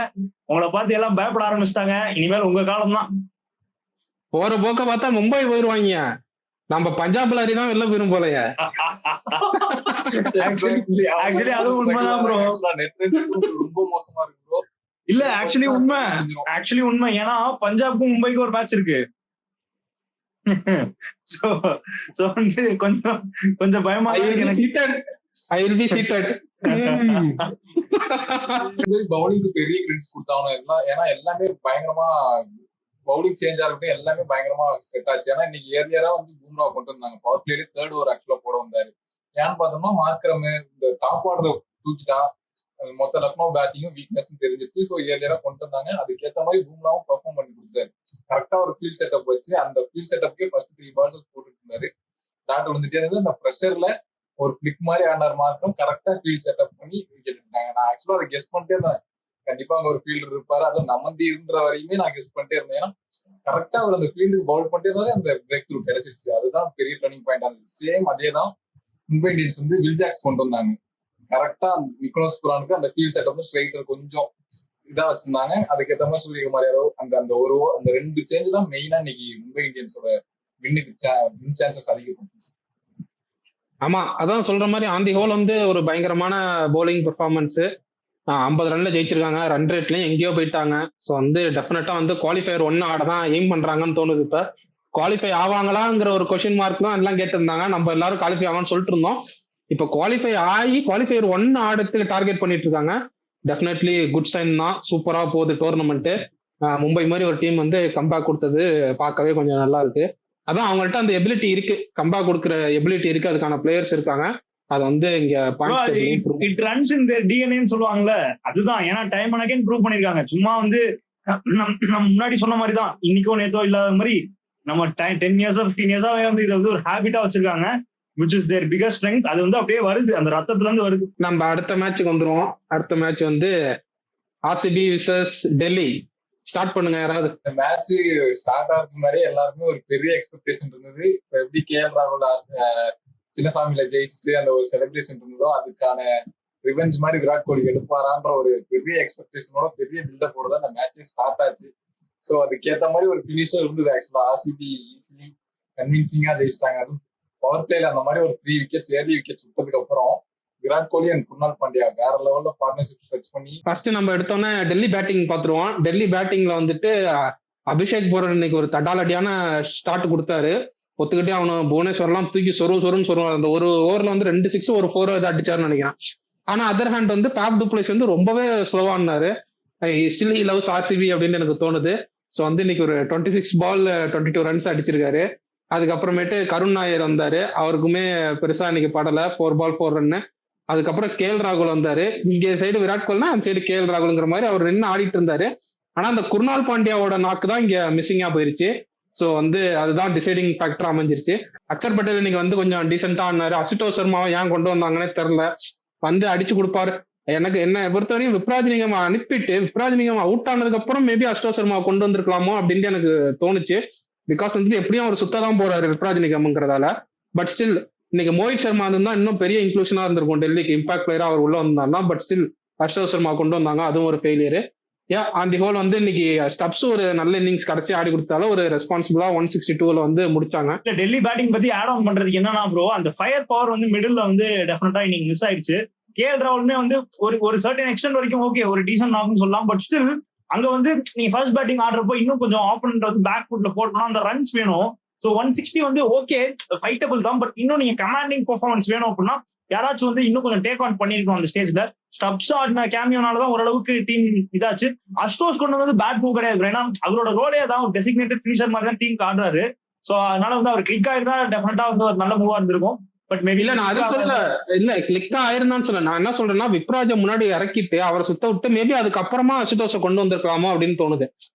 உங்களை பார்த்து எல்லாம் பயப்பட ஆரம்பிச்சிட்டாங்க, இனிமேல் உங்க காலம் தான். போற போக்க பார்த்தா மும்பை போயிருவாங்க, நம்ம பஞ்சாப்ல தான் வெளில போயிரும் போலயே. ஆக்சுவலி அதுவும் உண்மைதான் ப்ரோ. ரொம்ப மோசமா இருக்கு ப்ரோ. இல்ல ஆக்சுவலி உண்மை. ஏன்னா பஞ்சாப்க்கும் மும்பைக்கும் ஒரு மேட்ச் இருக்கு. வந்து கொஞ்சம் பயமா பவுலிங்க்கு பெரிய கிரெடிட்ஸ் கொடுத்தாங்க எல்லாம். ஏன்னா எல்லாமே பயங்கரமா பவுலிங் சேஞ்ச் ஆகட்டும் எல்லாமே பயங்கரமா செட் ஆச்சு. ஏன்னா இன்னைக்கு ஏர்லியரா வந்து பும்ரா கொண்டு வந்தாங்க. பவர் பிளேல 3rd ஓவர் ஆக்சுவலா போட வந்தாரு. ஏன்னு பார்த்தோம்னா மார்க்ரம் இந்த டாப் ஆர்டர் தூக்கிட்டா மொத்த லக்னோ பேட்டிங்கும் வீக்னஸ் தெரிஞ்சிருச்சு. ஸோ ஏர்லியரா கொண்டு வந்தாங்க. அதுக்கேற்ற மாதிரி பும்ராவும் பெர்ஃபார்ம் பண்ணி கொடுத்தாரு. கரெக்டா ஒரு ஃபீல்ட் செட்டப் வச்சு அந்த ஃபீல்ட் செட்டப்கே ஃபர்ஸ்ட் 3 balls போட்டுட்டு இருந்தாரு. டாட் வந்துட்டே இருந்தது. அந்த ப்ரெஷர்ல ஒரு பிளிக் மாதிரி ஆனார் மார்க்ரம். கரெக்டா ஃபீல்ட் செட்டப் பண்ணி விக்கெட் எடுத்தாங்க. நான் ஆக்சுவலா அதை கெஸ் பண்ணிட்டே இருந்தேன், கண்டிப்பா அங்க ஒரு ஃபீல்டர் இருப்பாரு, அதுவும் நமந்தி இருந்த வரையுமே நான் கெஸ் பண்ணிட்டே இருந்தேன். ஏன்னா கரெக்டா அவர் அந்த ஃபீல்டுக்கு பவுல் பண்ணிட்டே இருந்தாரு, அந்த பிரேக் த்ரூ கிடைச்சிருச்சு. அதுதான் பெரிய டர்னிங் பாயிண்ட் ஆனது. சேம் அதே தான் மும்பை இந்தியன்ஸ் வந்து வில் ஜாக்ஸ் கொண்டு வந்தாங்க. கரெக்டா நிக்கோலஸ் புரானுக்கு அந்த ஃபீல்ட் செட்டப் ஸ்ட்ரைட்டர் கொஞ்சம் இதா வச்சிருந்தாங்க. அதுக்கேற்ற மாதிரி சூரியகுமார் யாதவ் அந்த 2 சேஞ்ச் தான் மெயினா இன்னைக்கு மும்பை இந்தியன்ஸோட வின் சான்சஸ் அதிகப்படுத்துச்சு. ஆமா, அதான் சொல்ற மாதிரி ஆன் தி ஹோல் வந்து ஒரு பயங்கரமான பவுலிங் பெர்ஃபார்மன்ஸ். 50 ரன்ல ஜெயிச்சிருக்காங்க. ரன் ரேட்லயும் எங்கேயோ போயிட்டாங்க. ஸோ வந்து டெஃபினட்டா வந்து குவாலிஃபயர் 1 ஆட தான் எய்ம் பண்றாங்கன்னு தோணுது. இப்ப குவாலிஃபை ஆவாங்களாங்கிற ஒரு கொஸ்டின் மார்க் தான் எல்லாம் கேட்டிருந்தாங்க. நம்ம எல்லாரும் குவாலிஃபை ஆவான்னு சொல்லிட்டு இருந்தோம். இப்ப குவாலிஃபை ஆகி குவாலிஃபயர் 1 ஆடத்துக்கு டார்கெட் பண்ணிட்டு இருக்காங்க. டெஃபினெட்லி குட் சைன் தான். சூப்பரா போகுது டோர்னமெண்ட். மும்பை மாதிரி ஒரு டீம் வந்து கம்பேக் கொடுத்தது பார்க்கவே கொஞ்சம் நல்லா இருக்கு. அதான் அவங்கள்ட்ட அந்த எபிலிட்டி இருக்கு, கம்பேக் கொடுக்குற எபிலிட்டி இருக்கு, அதுக்கான பிளேயர்ஸ் இருக்காங்க. அது வந்து இங்க இட் ரன்ஸ் இன் தேர் டிஎன்ஏன்னு சொல்லுவாங்கல்ல, அதுதான். ஏன்னா டைம் அண்ட் அகைன் ப்ரூவ் பண்ணிருக்காங்க. சும்மா வந்து நம்ம முன்னாடி சொன்ன மாதிரி தான், இன்னைக்கோ நேத்தோ இல்லாத மாதிரி நம்ம 10 years 15 years வந்து இதை வந்து ஒரு ஹேபிட்டா வச்சிருக்காங்க, which is their biggest strength. அது வந்து அப்படியே வருது, அந்த ரத்தத்துல இருந்து வருது. நம்ம அடுத்த மேட்சுக்கு வந்துருவோம். அடுத்த மேட்ச் வந்து ஆர்சிபி விசஸ் டெல்லி. ஸ்டார்ட் பண்ணுங்க யாராவது. இந்த மேட்ச் ஸ்டார்ட் ஆகிறதுக்கு முன்னாடியே எல்லாருக்குமே ஒரு பெரிய எக்ஸ்பெக்டேஷன் இருந்தது. இப்போ எப்படி கேஎல் ராகுல் சின்னசாமியில ஜெயிச்சுட்டு அந்த ஒரு செலிப்ரேஷன் இருந்ததோ அதுக்கான ரிவெஞ்ச் மாதிரி விராட் கோலி எடுப்பாரான்ற ஒரு பெரிய எக்ஸ்பெக்டேஷனோட பெரிய பில்டப் ஓட அந்த மேட்சே ஸ்டார்ட் ஆச்சு. ஸோ அதுக்கேற்ற மாதிரி ஒரு பினிஷும் இருந்தது. ஆக்சுவலா ஆர்சிபி ஈஸிலி கன்வின்சிங்கா ஜெயிச்சிட்டாங்க. அதுவும் பவர் பிளேல அந்த மாதிரி ஒரு 3 விக்கெட்ஸ் ஏர்லி விக்கெட்ஸ் விட்டதுக்கு அப்புறம் விராட் கோலி அண்ட் குர்னால் பாண்டியா வேற லெவல்ல பார்ட்னர்ஷிப் ஸ்ட்ரெச் பண்ணி ஃபர்ஸ்ட் நம்ம எடுத்தோன்னே டெல்லி பேட்டிங் பாத்துருவோம். டெல்லி பேட்டிங்ல வந்துட்டு அபிஷேக் போரன் இன்னைக்கு ஒரு தடாலடியான ஸ்டார்ட் கொடுத்தாரு. ஒத்துக்கிட்டே அவனு புவனேஸ்வர்லாம் தூக்கி சொருவான். அந்த ஒரு ஓவர்ல வந்து 2 6 ஒரு 4 அடிச்சாருன்னு நினைக்கிறேன். ஆனா அதர் ஹேண்ட் வந்து ஃபேப் டு பிளேஸ் வந்து ரொம்பவே ஸ்லோவானாரு. ஸ்டில் ஹி லவ்ஸ் ஆர்சிபி அப்படின்னு எனக்கு தோணுது. ஸோ வந்து இன்னைக்கு ஒரு 26 பால் 22 ரன்ஸ் அடிச்சிருக்காரு. அதுக்கப்புறமேட்டு கருண் நாயர் வந்தாரு, அவருக்குமே பெருசா இன்னைக்கு படல, 4 பால் 4 ரன்னு. அதுக்கப்புறம் கேஎல் ராகுல் வந்தாரு. இங்க சைடு விராட் கோலினா அந்த சைடு கேஎல் ராகுல்ங்கிற மாதிரி அவர் நின்று ஆடிட்டு இருந்தாரு. ஆனா அந்த குர்னால் பாண்டியாவோட நாக்கு தான் இங்க மிஸ்ஸிங்கா போயிருச்சு. ஸோ வந்து அதுதான் டிசைடிங் ஃபேக்டர் அமைஞ்சிருச்சு. அக்சர் பட்டேல் இன்னைக்கு வந்து கொஞ்சம் டீசென்டா ஆனாரு. அசுதோஷ் சர்மாவை ஏன் கொண்டு வந்தாங்கன்னே தெரியல, வந்து அடிச்சு கொடுப்பாரு. எனக்கு என்ன பொறுத்தவரையும் விப்ராஜ் நிகம் அனுப்பிட்டு விப்ராஜ் நிகம் அவுட் ஆனதுக்கு அப்புறம் மேபி அசுதோஷ் சர்மாவை கொண்டு வந்திருக்கலாமோ அப்படின்னு எனக்கு தோணுச்சு. பிகாஸ் வந்து எப்படியும் அவர் சுத்ததான் போறாரு விப்ராஜ் நிகம்ங்கிறதால. பட் ஸ்டில் இன்னைக்கு மோஹித் சர்மா இருந்தா இன்னும் பெரிய இன்க்ளூஷனா இருந்திருக்கும் டெல்லிக்கு, இம்பாக்ட் பிளேயரா அவர் உள்ள வந்தாருன்னா. பட் ஸ்டில் அசுதோஷ் சர்மா கொண்டு வந்தாங்க, அதுவும் ஒரு ஃபெயிலியர். ஆன் தி ஹோல் வந்து இன்னைக்கு ஸ்டப்ஸ் ஒரு நல்ல இன்னிங்ஸ் கடைசி ஆடி கொடுத்தாலும் ஒரு ரெஸ்பான்சிபிளா 162 வந்து முடிச்சாங்க. டெல்லி பேட்டிங் பத்தி ஆட் ஆன் பண்றதுக்கு என்னன்னா ப்ரோ, அந்த ஃபயர் பவர் வந்து மிடில் வந்து டெஃபினட்டா இன்னைக்கு மிஸ் ஆயிடுச்சு. கேஎல் ராகுலுமே வந்து ஒரு சர்டன் எக்ஸ்டென்ட் வரைக்கும் ஓகே ஒரு டீசன்ட் ஆகும்னு சொல்லலாம். பட் ஸ்டில் அங்க வந்து நீங்க ஃபர்ஸ்ட் பேட்டிங் ஆடுறப்போ இன்னும் கொஞ்சம் ஆப்போனன்ட் வந்து பேக் ஃபுட்ல போட்டோம்னா அந்த ரன்ஸ் வேணும். ஸோ 160 வந்து ஓகே ஃபைட்டபிள் தான். பட் இன்னும் நீங்க கமாண்டிங் பெர்ஃபார்மன்ஸ் வேணும் அப்படின்னா யாராச்சும் வந்து இன்னும் கொஞ்சம் டேக் ஆன் பண்ணிருக்கணும் அந்த ஸ்டேஜ்ல. ஸ்டப்ஸ் ஆடின கேமியோனாலதான் ஓரளவுக்கு டீம் இதாச்சு. அஸ்டோஸ் கொண்டு வந்து பேட் மூவ் கிடையாது. ஏன்னா அவரோட ரோலே தான் ஒரு டெசிக்னேட்டட் ஃபினிஷர் மாதிரி தான் டீமுக்கு ஆடுறாரு. ஸோ அதனால வந்து அவர் கிளிக் ஆயிருந்தா டெஃபினட்டா வந்து ஒரு நல்ல மூவா இருந்திருக்கும். பட் மேபி இல்ல நான் அதை சொல்ல இல்ல கிளிக்கா ஆயிருந்தான்னு சொல்ல, நான் என்ன சொல்றேன்னா விப்ராஜை முன்னாடி இறக்கிட்டு அவரை சுத்த விட்டு மேபி அதுக்கப்புறமா அசுதோஷை கொண்டு வந்திருக்கலாமோ அப்படின்னு தோணுது.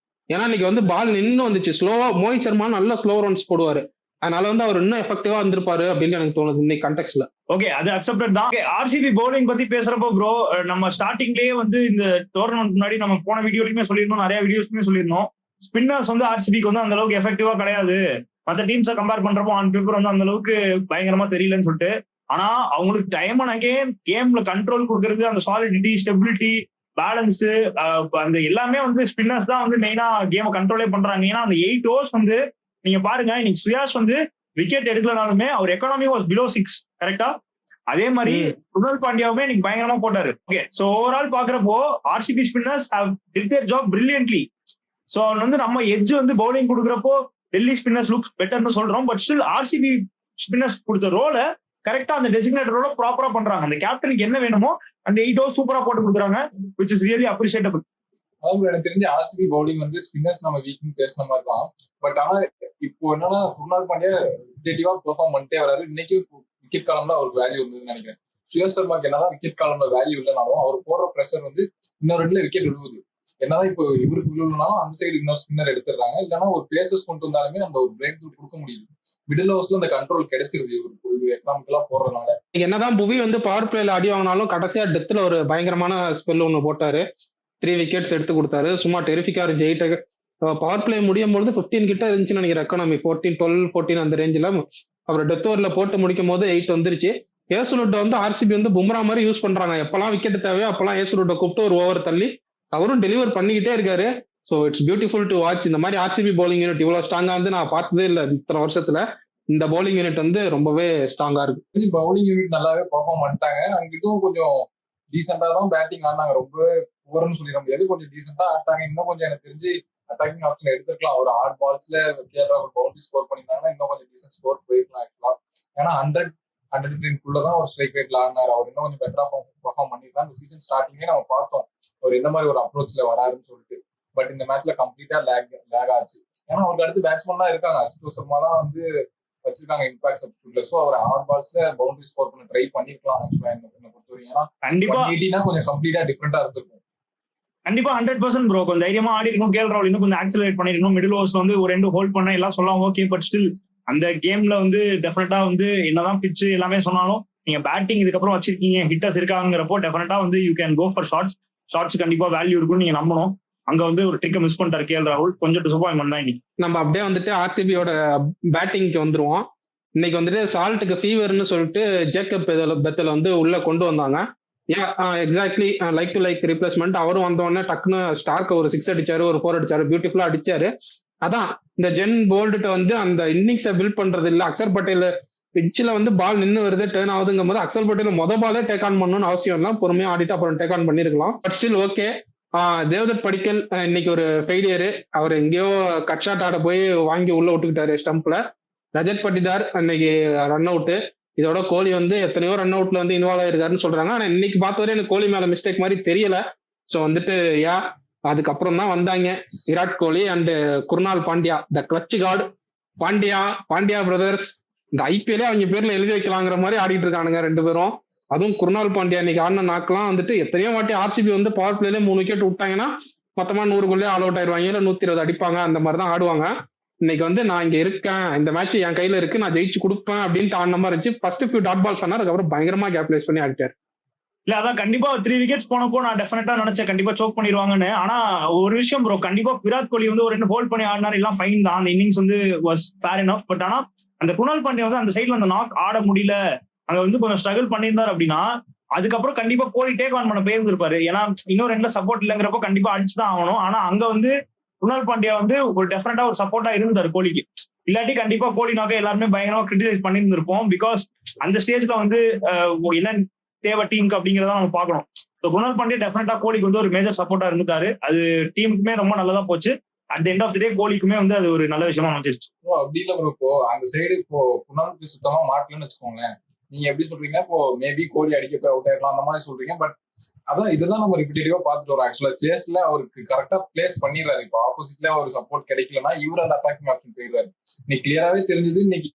ஏன்னா இன்னைக்கு வந்து பால் நின்று வந்துச்சு ஸ்லோவா. மோஹித் சர்மா நல்ல ஸ்லோ ரன்ஸ் போடுவாரு, அதனால வந்து அவர் இன்னும் எஃபெக்டிவா வந்திருப்பாரு அப்படின்னு எனக்கு தோணுது இன்னைக்கு கான்டெக்ட்ல. ஓகே அது அக்செப்டட் தான். ஆர்சிபி பவுலிங் பத்தி பேசுறப்போ ப்ரோ, நம்ம ஸ்டார்டிங்லயே வந்து இந்த டோர்னமெண்ட் முன்னாடி நம்ம போன வீடியோலயுமே சொல்லியிருந்தோம், நிறைய வீடியோஸ்மே சொல்லியிருந்தோம், ஸ்பின்னர்ஸ் வந்து ஆர்சிபிக்கு வந்து அந்த அளவுக்கு எஃபெக்டிவா கிடையாது. மற்ற டீம்ஸை கம்பேர் பண்றப்போ ஆன் பேப்பர் வந்து அந்த அளவுக்கு பயங்கரமா தெரியலன்னு சொல்லிட்டு. ஆனா அவங்களுக்கு டைம் அண்ட் அகைன் கேம்ல கண்ட்ரோல் கொடுக்கறது, அந்த சாலிடிட்டி, ஸ்டெபிலிட்டி, பேலன்ஸ், அந்த எல்லாமே வந்து ஸ்பின்னர்ஸ் தான் வந்து மெயினா கேமை கண்ட்ரோலே பண்றாங்க. ஏன்னா அந்த 8 overs வந்து நீங்க பாருங்க, இன்னைக்கு சுயாஷ் வந்து விக்கெட் எடுக்கலனாலுமே அவர் எக்கானமி வாஸ் பிலோ 6 கரெக்டா. அதே மாதிரி குர்னால் பாண்டியாவுமே இன்னைக்கு பயங்கரமா போட்டாரு. ஓகே சோ ஓவரால் பாக்குறப்போ RCB spinners have did their job brilliantly. So வந்து நம்ம எட்ஜ் வந்து பவுலிங் கொடுக்குறப்போ டெல்லி ஸ்பின்னர்ஸ் லுக் பெட்டர்னு சொல்றோம். பட் ஸ்டில் ஆர்சிபி ஸ்பின்னர்ஸ் கொடுத்த ரோலை கரெக்டா அந்த டெசிக்னேட்டட் ரோல ப்ராப்பரா பண்றாங்க. அந்த கேப்டனுக்கு என்ன வேணுமோ அந்த 8 overs சூப்பரா போட்டு கொடுக்குறாங்க, which is really appreciable. அதாவது எனக்கு தெரிஞ்ச ஆர்சிபி பவுலிங் வந்து ஸ்பின்னர்ஸ் நம்ம வீக்னு பேசின மாதிரி தான். பட் ஆனா இப்போ என்னன்னா குர்னால் பாண்டியா ரிலேட்டிவா பெர்ஃபார்ம் பண்ணிட்டே வராரு. இன்னைக்கு விக்கெட் காலம்ல அவருக்கு வேல்யூ இருந்ததுன்னு நினைக்கிறேன். சுயாஷ் சர்மாக்கு என்னதான் விக்கெட் காலம்ல வேல்யூ இல்லைனாலும் அவர் போடுற ப்ரெஷர் வந்து இன்னொரு 2 விக்கெட் விழுவுது. என்னதான் இப்போ இவருக்கு விழுவுனாலும் அந்த சைடு இன்னொரு ஸ்பின்னர் எடுத்துடுறாங்க. இல்லைன்னா ஒரு பேசஸ் கொண்டு வந்தாலுமே அந்த ஒரு பிரேக் த்ரூ கொடுக்க முடியுது. மிடில் ஓவர்ஸ்ல அந்த கண்ட்ரோல் கிடைச்சிருது இவருக்கு எக்கனாமிக்கலா போடுறதுனால. என்னதான் புவி வந்து பவர் பிளேல அடி வாங்கினாலும் கடைசியா டெத்ல ஒரு பயங்கரமான ஸ்பெல் ஒண்ணு போட்டாரு, 3 விக்கெட்ஸ் எடுத்து கொடுத்தாரு. சும்மா டெரிஃபிக்கா இருந்துச்சு. 8 பவர் பிளே முடியும் பொழுது 15 கிட்ட இருந்துச்சுன்னு நினைக்கிறேன் எக்கானமி. 14, 12, 14 அந்த ரேஞ்சில் அவர் டெத் ஓவர்ல போட்டு முடிக்கும் போது 8 வந்துருச்சு. ஏசுலுட்டை வந்து ஆர்சிபி வந்து பும்ரா மாதிரி யூஸ் பண்றாங்க. எப்பெல்லாம் விக்கெட் தேவையோ அப்பெல்லாம் ஏசுலுட்டை கூப்பிட்டு ஒரு ஓவர் தள்ளி அவரும் டெலிவர் பண்ணிக்கிட்டே இருக்காரு. So it's beautiful to watch. இந்த மாதிரி ஆர்சிபி பவுலிங் யூனிட் இவ்வளவு ஸ்ட்ராங்கா வந்து நான் பார்த்ததே இல்லை இத்தனை வருஷத்துல. இந்த பவுலிங் யூனிட் வந்து ரொம்பவே ஸ்ட்ராங்கா இருக்கு. பவுலிங் யூனிட் நல்லாவே பெர்ஃபார்ம் பண்ணிட்டாங்க. அங்கிட்டும் கொஞ்சம் டீசெண்டா தான் பேட்டிங் ஆனாங்க. ரொம்ப ஓவர்னு சொல்லிட முடியாது, கொஞ்சம் டீசெண்டா ஆட்டாங்க. இன்னும் கொஞ்சம் எனக்கு தெரிஞ்சு அட்டாக்கிங் ஆப்ஷன் எடுத்துக்கலாம். ஒரு 8 balls-ல கேஎல் ராகுல் பவுண்டரி ஸ்கோர் பண்ணியிருந்தாங்கன்னா இன்னும் கொஞ்சம் டீசென்ட் ஸ்கோர் போயிருக்கலாம் ஆக்சுவலா. ஏன்னா 110-110 ஒரு ஸ்ட்ரைக் ரேட்ல ஆடினாரு. அவர் இன்னும் கொஞ்சம் பெட்டரா பெர்ஃபார்ம் பண்ணிருக்கலாம். இந்த சீசன் ஸ்டார்டிங்கே நம்ம பார்த்தோம் அவர் எந்த மாதிரி ஒரு அப்ரோச்ல வராருன்னு சொல்லிட்டு. பட் இந்த மேட்ச்ல கம்ப்ளீட்டா லேக் ஆச்சு. ஏன்னா அவருக்கு அடுத்து பேட்ஸ்மேன் தான் இருக்காங்க. அசுதோஷ் சர்மா தான் வந்து வச்சிருக்காங்க இம்பாக்ட் சப்ஸ்டிட்யூட்ல. சோ அவர் 8 balls-ல பவுண்டரி ஸ்கோர் பண்ண ட்ரை பண்ணிருக்கலாம் ஆக்சுவலா என்ன பொறுத்தவரைக்கும். ஏன்னா கண்டிப்பா 180 கொஞ்சம் கம்ப்ளீட்டா டிஃபரெண்டா இருந்திருக்கும். கண்டிப்பா 100% ப்ரோ. கொஞ்சம் தைரியமா ஆடி இருக்கும். கேஎல் ராகுல் இன்னும் கொஞ்சம் ஆக்சிலரேட் பண்ணிருக்கணும். மிடில் ஓவர்ஸ்ல வந்து ஒரு 2 ஹோல்ட் பண்ண எல்லாம் சொல்லலாம் ஓகே. பட் ஸ்டில் அந்த கேம்ல வந்து டெஃபினட்டா வந்து என்னதான் பிச்சு எல்லாமே சொன்னாலும் நீங்க பேட்டிங் இதுக்கப்புறம் வச்சிருக்கீங்க, ஹிட்டர்ஸ் இருக்காங்கிறப்போ டெஃபினட்டா வந்து you can go for shots கண்டிப்பா வேல்யூ இருக்குன்னு நீங்க நம்பணும். அங்க வந்து ஒரு ட்ரிக்கை மிஸ் பண்ணிட்டாரு கேஎல் ராகுல். கொஞ்சம் டிசப்பாயின்மெண்ட் தான் இன்னைக்கு. நம்ம அப்படியே வந்துட்டு ஆர்சிபியோட பேட்டிங்க்கு வந்துருவோம். இன்னைக்கு வந்துட்டு சால்ட்டுக்கு ஃபீவர்னு சொல்லிட்டு ஜேக்கப் பெத்தல வந்து உள்ள கொண்டு வந்தாங்க. Exactly like to like replacement. அவரும் வந்தோடனே டக்குன்னு ஸ்டார்க் ஒரு 6 அடிச்சாரு, ஒரு 4 அடிச்சாரு, பியூட்டிஃபுல்லா அடிச்சாரு. அதான் இந்த ஜென் போல்ட்டு வந்து அந்த இன்னிங்ஸை பில்ட் பண்றது இல்ல. அக்சர் பட்டேல் பிச்சில் வந்து பால் நின்று வருது, டேர்ன் ஆகுதுங்கும் போது அக்சர் பட்டேல் பாலே டேக் ஆன் பண்ணணும்னு அவசியம் இல்லை, பொறுமையா ஆடிட்டு அப்புறம் டேக் ஆன் பண்ணிருக்கலாம். But still okay. Devdutt Padikkal இன்னைக்கு ஒரு ஃபெயிலியரு. அவர் எங்கேயோ கட் ஷாட் ஆட போய் வாங்கி உள்ள விட்டுக்கிட்டாரு ஸ்டம்ப்ல. ரஜத் பட்டிதார் இன்னைக்கு ரன் அவுட்டு. இதோட கோலி வந்து எத்தனையோ ரன் அவுட்ல வந்து இன்வால்வ் ஆயிருக்காருன்னு சொல்றாங்க. ஆனா இன்னைக்கு பார்த்தவரை எனக்கு கோலி மேல மிஸ்டேக் மாதிரி தெரியல. ஸோ வந்துட்டு அதுக்கப்புறம் தான் வந்தாங்க Virat Kohli and Krunal Pandya, the clutch card. Pandya brothers இந்த ஐபிஎல்லே அவங்க பேர்ல எழுதி வைக்கலாங்கிற மாதிரி ஆடிட்டு இருக்கானுங்க 2 பேரும். அதுவும் குர்னால் பாண்டியா இன்னைக்கு ஆடின நாக்கெல்லாம் வந்துட்டு எத்தனையோ வாட்டி ஆர்சிபி வந்து பவர் பிளேல 3 விக்கெட் விட்டாங்கன்னா மொத்தமா 100 ஆல் அவுட் ஆயிடுவாங்க, இல்லை 120 அடிப்பாங்க, அந்த மாதிரி தான் ஆடுவாங்க. இன்னைக்கு வந்து நான் இங்க இருக்கேன், இந்த மேட்ச் என் கையில இருக்கு, நான் ஜெயிச்சு கொடுப்பேன் அப்படின்ட்டு ஆடின மாதிரி இருந்துச்சு. ஃபர்ஸ்ட் ஃபியூ டாட் பால்ஸ் ஆனா அதுக்கப்புறம் பயங்கரமா கேப்லைஸ் பண்ணி அடிச்சாரு. இல்ல அதான் கண்டிப்பா 3 விக்கெட்ஸ் போனப்போ நான் டெஃபினட்டா நினைச்சேன் கண்டிப்பா சோக் பண்ணிடுவாங்கன்னு. ஆனா ஒரு விஷயம் ப்ரோ, கண்டிப்பா விராட் கோலி வந்து ஒரு 2 ஹோல்ட் பண்ணி ஆடினார், எல்லாம் ஃபைன் தான். அந்த இன்னிங்ஸ் வந்து வாஸ் ஃபேர் இனஃப். பட் ஆனா அந்த குணால் பாண்டியா வந்து அந்த சைட்ல அந்த நாக் ஆட முடியல, அங்க வந்து கொஞ்சம் ஸ்ட்ரகிள் பண்ணியிருந்தார் அப்படின்னா அதுக்கப்புறம் கண்டிப்பா கோலி டேக் ஆன் பண்ண போயிருந்திருப்பாரு. ஏன்னா இன்னொரு ரெண்டுல சப்போர்ட் இல்லைங்கிறப்போ கண்டிப்பா அடிச்சுதான் ஆகணும். ஆனா அங்க வந்து குணால் பாண்டியா வந்து ஒரு டெஃபினட்டா ஒரு சப்போர்ட்டா இருந்தார் கோலிக்கு. இல்லாட்டி கண்டிப்பா கோலி நாக்க எல்லாருமே பயங்கரமா கிரிட்டிசைஸ் பண்ணியிருந்திருப்போம். பிகாஸ் அந்த ஸ்டேஜ்ல வந்து என்ன தேவை டீமுக்கு அப்படிங்கிறத நம்ம பார்க்கணும். குணால் பாண்டியா டெஃபினட்டா கோலிக்கு வந்து ஒரு மேஜர் சப்போர்ட்டா இருந்துட்டாரு. அது டீமுக்குமே ரொம்ப நல்லதா போச்சு. அட் எண்ட் ஆஃப் தி டே கோலிக்குமே வந்து அது ஒரு நல்ல விஷயமா அமைச்சிருச்சு. அப்படி இல்ல ப்ரோ, இப்போ அந்த சைடு இப்போ குணாலுக்கு சுத்தமா மாட்டலன்னு வச்சுக்கோங்களேன். நீங்க எப்படி சொல்றீங்க, இப்போ மேபி கோலி அடிக்க போய் அவுட் ஆயிடலாம் அந்த மாதிரி சொல்றீங்க. பட் அதான் இதுதான் நம்ம ரிப்பீட்டடிவா பார்த்துட்டு வரோம். ஆக்சுவலா சேஸ்ல அவருக்கு கரெக்டா பிளேஸ் பண்ணிடுறாரு. இப்போ ஆப்போசிட்ல ஒரு சப்போர்ட் கிடைக்கலன்னா இவர் அந்த அட்டாக்கிங் ஆப்ஷன் போயிடுறாரு. நீ கிளியராவே தெரிஞ்சது இன்னைக்கு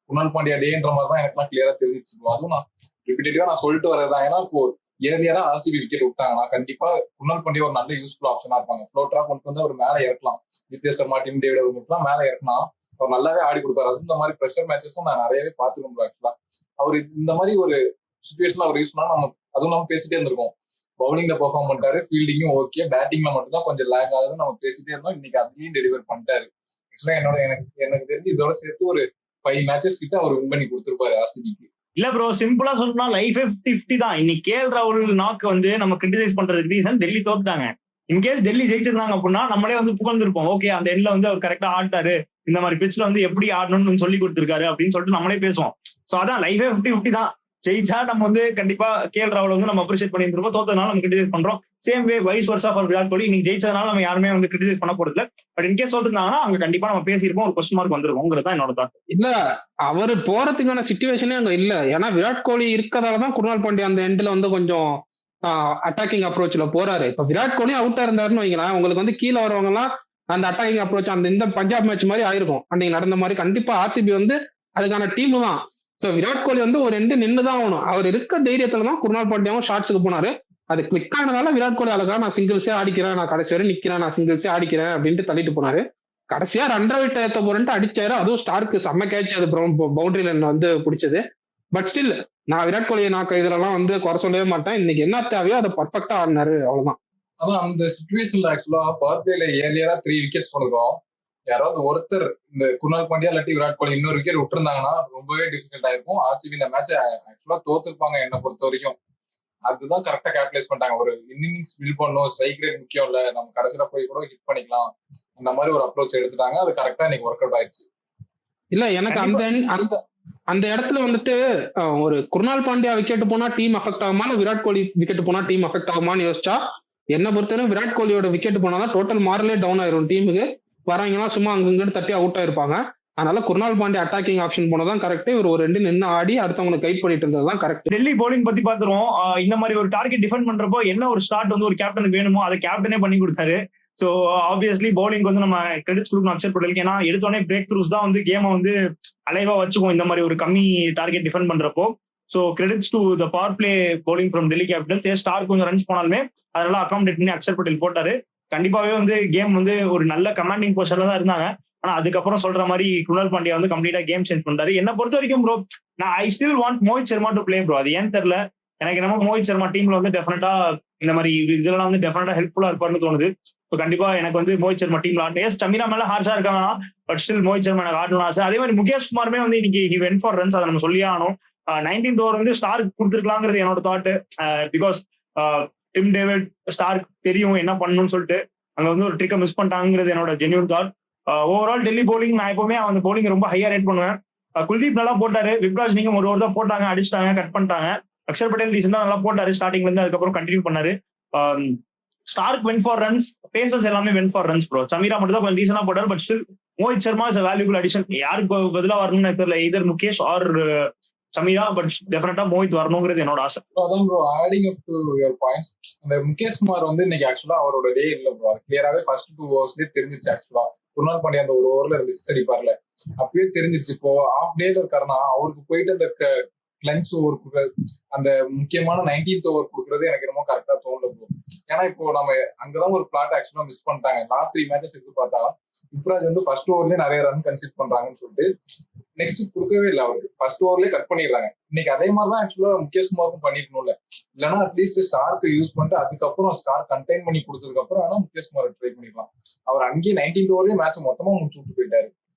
குணால் பாண்டியா டேன்ற மாதிரி தான் எனக்குலாம் கிளியரா தெரிஞ்சிச்சு. அதுவும் நான் ரிப்பீட்டடிவா நான் சொல்லிட்டு வரதான். ஏன்னா இப்போ ஏர்லியரா ஆர்சிபி விக்கெட் விட்டாங்கன்னா கண்டிப்பா குணால் பாண்டியா ஒரு நல்ல யூஸ்ஃபுல் ஆப்ஷனா இருப்பாங்க. ஃப்ளோட்டரா கொண்டு வந்து அவர் மேல இறக்கலாம், நிதேஷ் சர்மா, டிம் டேவிட் அவங்களுக்குலாம் மேல இறக்கலாம். அவர் நல்லாவே ஆடி கொடுப்பாரு. அதுவும் இந்த மாதிரி ப்ரெஷர் மேட்சஸும் நான் நிறையவே பார்த்துருக்கோம். ஆக்சுவலா அவர் இந்த மாதிரி ஒரு சுச்சுவேஷன்ல அவர் யூஸ் பண்ணா நம்ம அதுவும் நம்ம பேசிட்டே இருந்திருக்கோம். பவுலிங்ல பெர்ஃபார்ம் பண்ணிட்டாரு, ஃபீல்டிங்கும் ஓகே, பேட்டிங்ல மட்டும் தான் கொஞ்சம் லேக் ஆகுதுன்னு நம்ம பேசிட்டே இருந்தோம். இன்னைக்கு அதுலயும் டெலிவர் பண்ணிட்டாரு. ஆக்சுவலா எனக்கு தெரிஞ்சு இதோட சேர்த்து ஒரு 5 மேட்சஸ் கிட்ட அவர் வின் பண்ணி கொடுத்துருப்பாரு ஆர்சிபிக்கு. இல்ல ப்ரோ, சிம்பிளா சொல்லணும்னா லைஃப் 50-50 தான். இன்னைக்கு கேஎல் ராகுல் நாக்கு வந்து நம்ம கிரிட்டிசைஸ் பண்றதுக்கு ரீசன் டெல்லி தோத்துட்டாங்க. இன்கேஸ் டெல்லி ஜெயிச்சிருந்தாங்க அப்படின்னா நம்மளே வந்து புகழ்ந்துருப்போம். ஓகே, அந்த எண்ட்ல வந்து அவர் கரெக்டா ஆட்டாரு, இந்த மாதிரி பிட்ச்ல வந்து எப்படி ஆடணும்னு சொல்லி கொடுத்திருக்காரு அப்படின்னு சொல்லிட்டு நம்மளே பேசுவோம். சோ அதான் லைஃபே 50-50 தான். ஜெயிச்சா நம்ம வந்து கண்டிப்பா கேஎல் ராகுல் வந்து நம்ம அப்ரிஷியேட் பண்ணிருப்போம், தோத்ததுனால நம்ம கிரிட்டிசைஸ் பண்றோம். Same way vice versa for Virat Kohli. இன்னைக்கு ஜெயிச்சதுனால நம்ம யாருமே வந்து கிரிட்டிசைஸ் பண்ண போறது இல்லை. பட் இன்கேஸ் தோத்துருந்தாங்கன்னா அங்க கண்டிப்பா நம்ம பேசியிருப்போம், ஒரு கொஸ்டின் மார்க் வந்திருக்கும் என்னோட தான். இல்ல அவரு போறதுக்கான சிச்சுவேஷனே அங்க இல்ல. ஏன்னா விராட் கோலி இருக்கதாலதான் குர்னால் பாண்டியா அந்த எண்ட்ல வந்து கொஞ்சம் அட்டாக்கிங் அப்ரோச்ல போறாரு. இப்ப விராட் கோலி அவுட்டா இருந்தாருன்னு வைங்களேன், உங்களுக்கு வந்து கீழே வரவங்க எல்லாம் அந்த அட்டாக்கிங் அப்ரோச் அந்த இந்த பஞ்சாப் மேட்ச் மாதிரி ஆயிருக்கும். அன்னைக்கு நடந்த மாதிரி கண்டிப்பா ஆர்சிபி வந்து அதுக்கான டீம் தான். சோ விராட் கோலி வந்து ஒரு 2 நின்னுதான் ஆகணும். அவர் இருக்க தைரியத்துலதான் குர்னால் பாண்டியாவும் ஷார்ட்ஸுக்கு போனாரு. அது கிளிக் ஆனதால விராட் கோலி அழகா நான் சிங்கிள்ஸே ஆடிக்கிறேன், நான் கடைசி வரை நிக்கிறேன், நான் சிங்கிள்ஸே ஆடிக்கிறேன் அப்படின்ட்டு தள்ளிட்டு போனாரு. கடைசியா 2 விட்ட ஏத்த போறேன்ட்டு அடிச்சாரு. அதுவும் ஸ்டார்க்கு செம்ம கேட்ச், அது பவுண்டரி லைன் வந்து பிடிச்சது. பட் ஸ்டில் நான் விராட் கோலியை நான் இதெல்லாம் வந்து குறை சொல்லவே மாட்டேன். இன்னைக்கு என்ன தேவையோ அதை பர்ஃபெக்டா ஆடினாரு, அவ்வளவுதான். அதான் அந்த சிச்சுவேஷன்ல ஆக்சுவலா பவர் பிளேல ஏர்லியரா 3 விக்கெட்ஸ் கொடுக்கும். யாராவது ஒருத்தர் இந்த குர்னால் பாண்டியா இல்லாட்டி விராட் கோலி இன்னொரு விக்கெட் விட்டுருந்தாங்கன்னா ரொம்பவே டிஃபிகல்ட் ஆயிருக்கும். ஆர்சிபி இந்த மேட்ச் ஆக்சுவலா தோத்துருப்பாங்க என்ன பொறுத்த வரைக்கும். அதுதான் கரெக்டா கேபிடலைஸ் பண்ணிட்டாங்க. ஒரு இன்னிங்ஸ் பில்ட் பண்ணணும், ஸ்ட்ரைக் ரேட் முக்கியம் இல்ல, நம்ம கடைசியில போய் கூட ஹிட் பண்ணிக்கலாம், அந்த மாதிரி ஒரு அப்ரோச் எடுத்துட்டாங்க. அது கரெக்டா இன்னைக்கு ஒர்க் அவுட் ஆயிடுச்சு. இல்ல எனக்கு அந்த இடத்துல வந்துட்டு ஒரு குர்னால் பாண்டியா விக்கெட் போனா டீம் அஃபெக்ட் ஆகுமா, விராட் கோலி விக்கெட் போனா டீம் அஃபெக்ட் ஆகுமான்னு யோசிச்சா என்ன பொறுத்தவரை விராட் கோலியோட விக்கெட் போனாதான் டோட்டல் மாரலே டவுன் ஆயிரும். டீமுக்கு வரவங்கன்னா சும்மா அங்கிட்டு தட்டி அவுட் ஆயிருப்பாங்க. அதனால குர்னால் பாண்டியா அட்டாக்கிங் ஆப்ஷன் போனதான் கரெக்ட். ஒரு 2 நின்று ஆடி அடுத்தவங்களை கைட் பண்ணிட்டு இருந்ததுதான் கரெக்ட். டெல்லி பவுலிங் பத்தி பாத்துருவோம். இந்த மாதிரி ஒரு டார்கெட் டிஃபெண்ட் பண்றப்போ என்ன ஒரு ஸ்டார்ட் வந்து ஒரு கேப்டனுக்கு வேணுமோ அதை கேப்டனே பண்ணி கொடுத்தாரு. சோ ஆப்வியஸ்லி பவுலிங் வந்து நம்ம கிரெடிட்ஸ் கொடுக்கணும் அக்ஷர் பட்டேலுக்கு. ஏன்னா எடுத்தோடனே பிரேக் த்ரூஸ் தான் வந்து கேமை வந்து அலைவா வச்சுக்கும் இந்த மாதிரி ஒரு கம்மி டார்கெட் டிஃபெண்ட் பண்றப்போ. So credits to the power play bowling from Delhi Capitals. Star கொஞ்சம் ரன்ஸ் போனாலுமே அதனால அகாமடேட் பண்ணி அக்ஷர் பட்டேல் போட்டாரு. கண்டிப்பாவே வந்து கேம் வந்து ஒரு நல்ல கமாண்டிங் பொசிஷன்ல தான் இருந்தாங்க. ஆனா அதுக்கப்புறம் சொல்ற மாதிரி குர்னால் பாண்டியா வந்து கம்ப்ளீட்டா கேம் சேஞ்ச் பண்றாரு. என்ன பொறுத்த வரைக்கும் ப்ரோ, நான் I still want Mohit Sharma to play bro. அது ஏன் தெரியல, எனக்கு என்னமோ மோஹித் சர்மா டீம்ல வந்து டெஃபினட்டா இந்த மாதிரி இதெல்லாம் வந்து டெஃபினட்டா ஹெல்ப்ஃபுல்லா இருப்பாருன்னு தோணுது. ஸோ கண்டிப்பா எனக்கு வந்து மோஹித் சர்மா டீம்ல ஆடணும். சமீரா மேல ஹார்ஷா இருக்காங்க, பட் ஸ்டில் மோஹித் சர்மா எனக்கு ஆடணும் ஆசை. அதே மாதிரி முகேஷ் குமாருமே வந்து இன்னைக்கு ஹி வென்ட் ஃபார் ரன்ஸ், அதை நம்ம சொல்லியே ஆகணும். 19th ஓவர் வந்து ஸ்டார்க் கொடுத்துருக்கலாங்கிறது என்னோட thought. Because Tim David Starc தெரியும் என்ன பண்ணணும்னு சொல்லிட்டு அங்க வந்து ஒரு ட்ரிக்கை மிஸ் பண்ணிட்டாங்கிறது என்னோட genuine thought. Overall Delhi bowling நான் எப்பவுமே அந்த போலிங் ரொம்ப ஹையா ரேட் பண்ணுவேன். குல்தீப் நல்லா போட்டாரு, விப்ராஜ் நீங்க ஒரு ஓவர் தான் போட்டாங்க, அடிச்சிட்டாங்க, கட் பண்ணிட்டாங்க. அக்ஷர் பட்டேல் ரீசெண்டா நல்லா போட்டாரு ஸ்டார்டிங்ல இருந்து, அதுக்கப்புறம் கண்டினியூ பண்ணாரு. Starc went for runs, pacers எல்லாமே went for runs bro. Chameera மட்டும் தான் கொஞ்சம் ரீசனா போட்டாரு, but still Mohit Sharma is valuable addition. யாருக்கு பதிலா வரணும்னு தெரியல, இதர் முகேஷ் ஆர் சமீரா, பட் டெஃபினட்டா மோஹித் வரணுங்கிறது என்னோட ஆசை. அதான் bro, adding up to your points, அந்த முகேஷ் குமார் வந்து இன்னைக்கு ஆக்சுவலா அவரோட டே இல்ல ப்ரோ. அது கிளியராவே ஃபர்ஸ்ட் 2 ஓவர்ஸ்லயே தெரிஞ்சிருச்சு. ஆக்சுவலா குருணால் பாண்டியா அந்த ஒரு ஓவர்ல 2 சிக்ஸ் அடிப்பார்ல, அப்பயே தெரிஞ்சிருச்சு. இப்போ ஆஃப் டேல இருக்காருன்னா அவருக்கு போயிட்டு அந்த கிளன்ச் ஓவர் கொடுக்குறது, அந்த முக்கியமான 19th ஓவர் கொடுக்குறது எனக்கு ரொம்ப கரெக்டா தோணல ப்ரோ. ஏன்னா இப்போ நம்ம அங்கதான் ஒரு பிளாட் ஆக்சுவலா மிஸ் பண்ணிட்டாங்க. லாஸ்ட் 3 மேட்சஸ் எடுத்து பார்த்தா யுவராஜ் வந்து ஃபர்ஸ்ட் ஓவர்லயே நிறைய ரன் கன்சிட் பண்றாங்கன்னு சொல்லிட்டு நெக்ஸ்ட் கொடுக்கவே இல்லை அவருக்கு. ஃபர்ஸ்ட் ஓவர்லயே கட் பண்ணிடுறாங்க. இன்னைக்கு அதே மாதிரிதான் ஆக்சுவலா முகேஷ் குமாருக்கும் பண்ணிருக்கணும்ல. இல்லைன்னா அட்லீஸ்ட் ஸ்டார்க்கு யூஸ் பண்ணிட்டு அதுக்கப்புறம் ஸ்டார் கண்டெயின் பண்ணி கொடுத்ததுக்கு அப்புறம் ஆனா முகேஷ் குமார் ட்ரை பண்ணிக்கலாம். அவர் அங்கேயே 19th ஓவர்லயே மேட்ச் மொத்தமா முடிச்சு விட்டு போயிட்டாரு.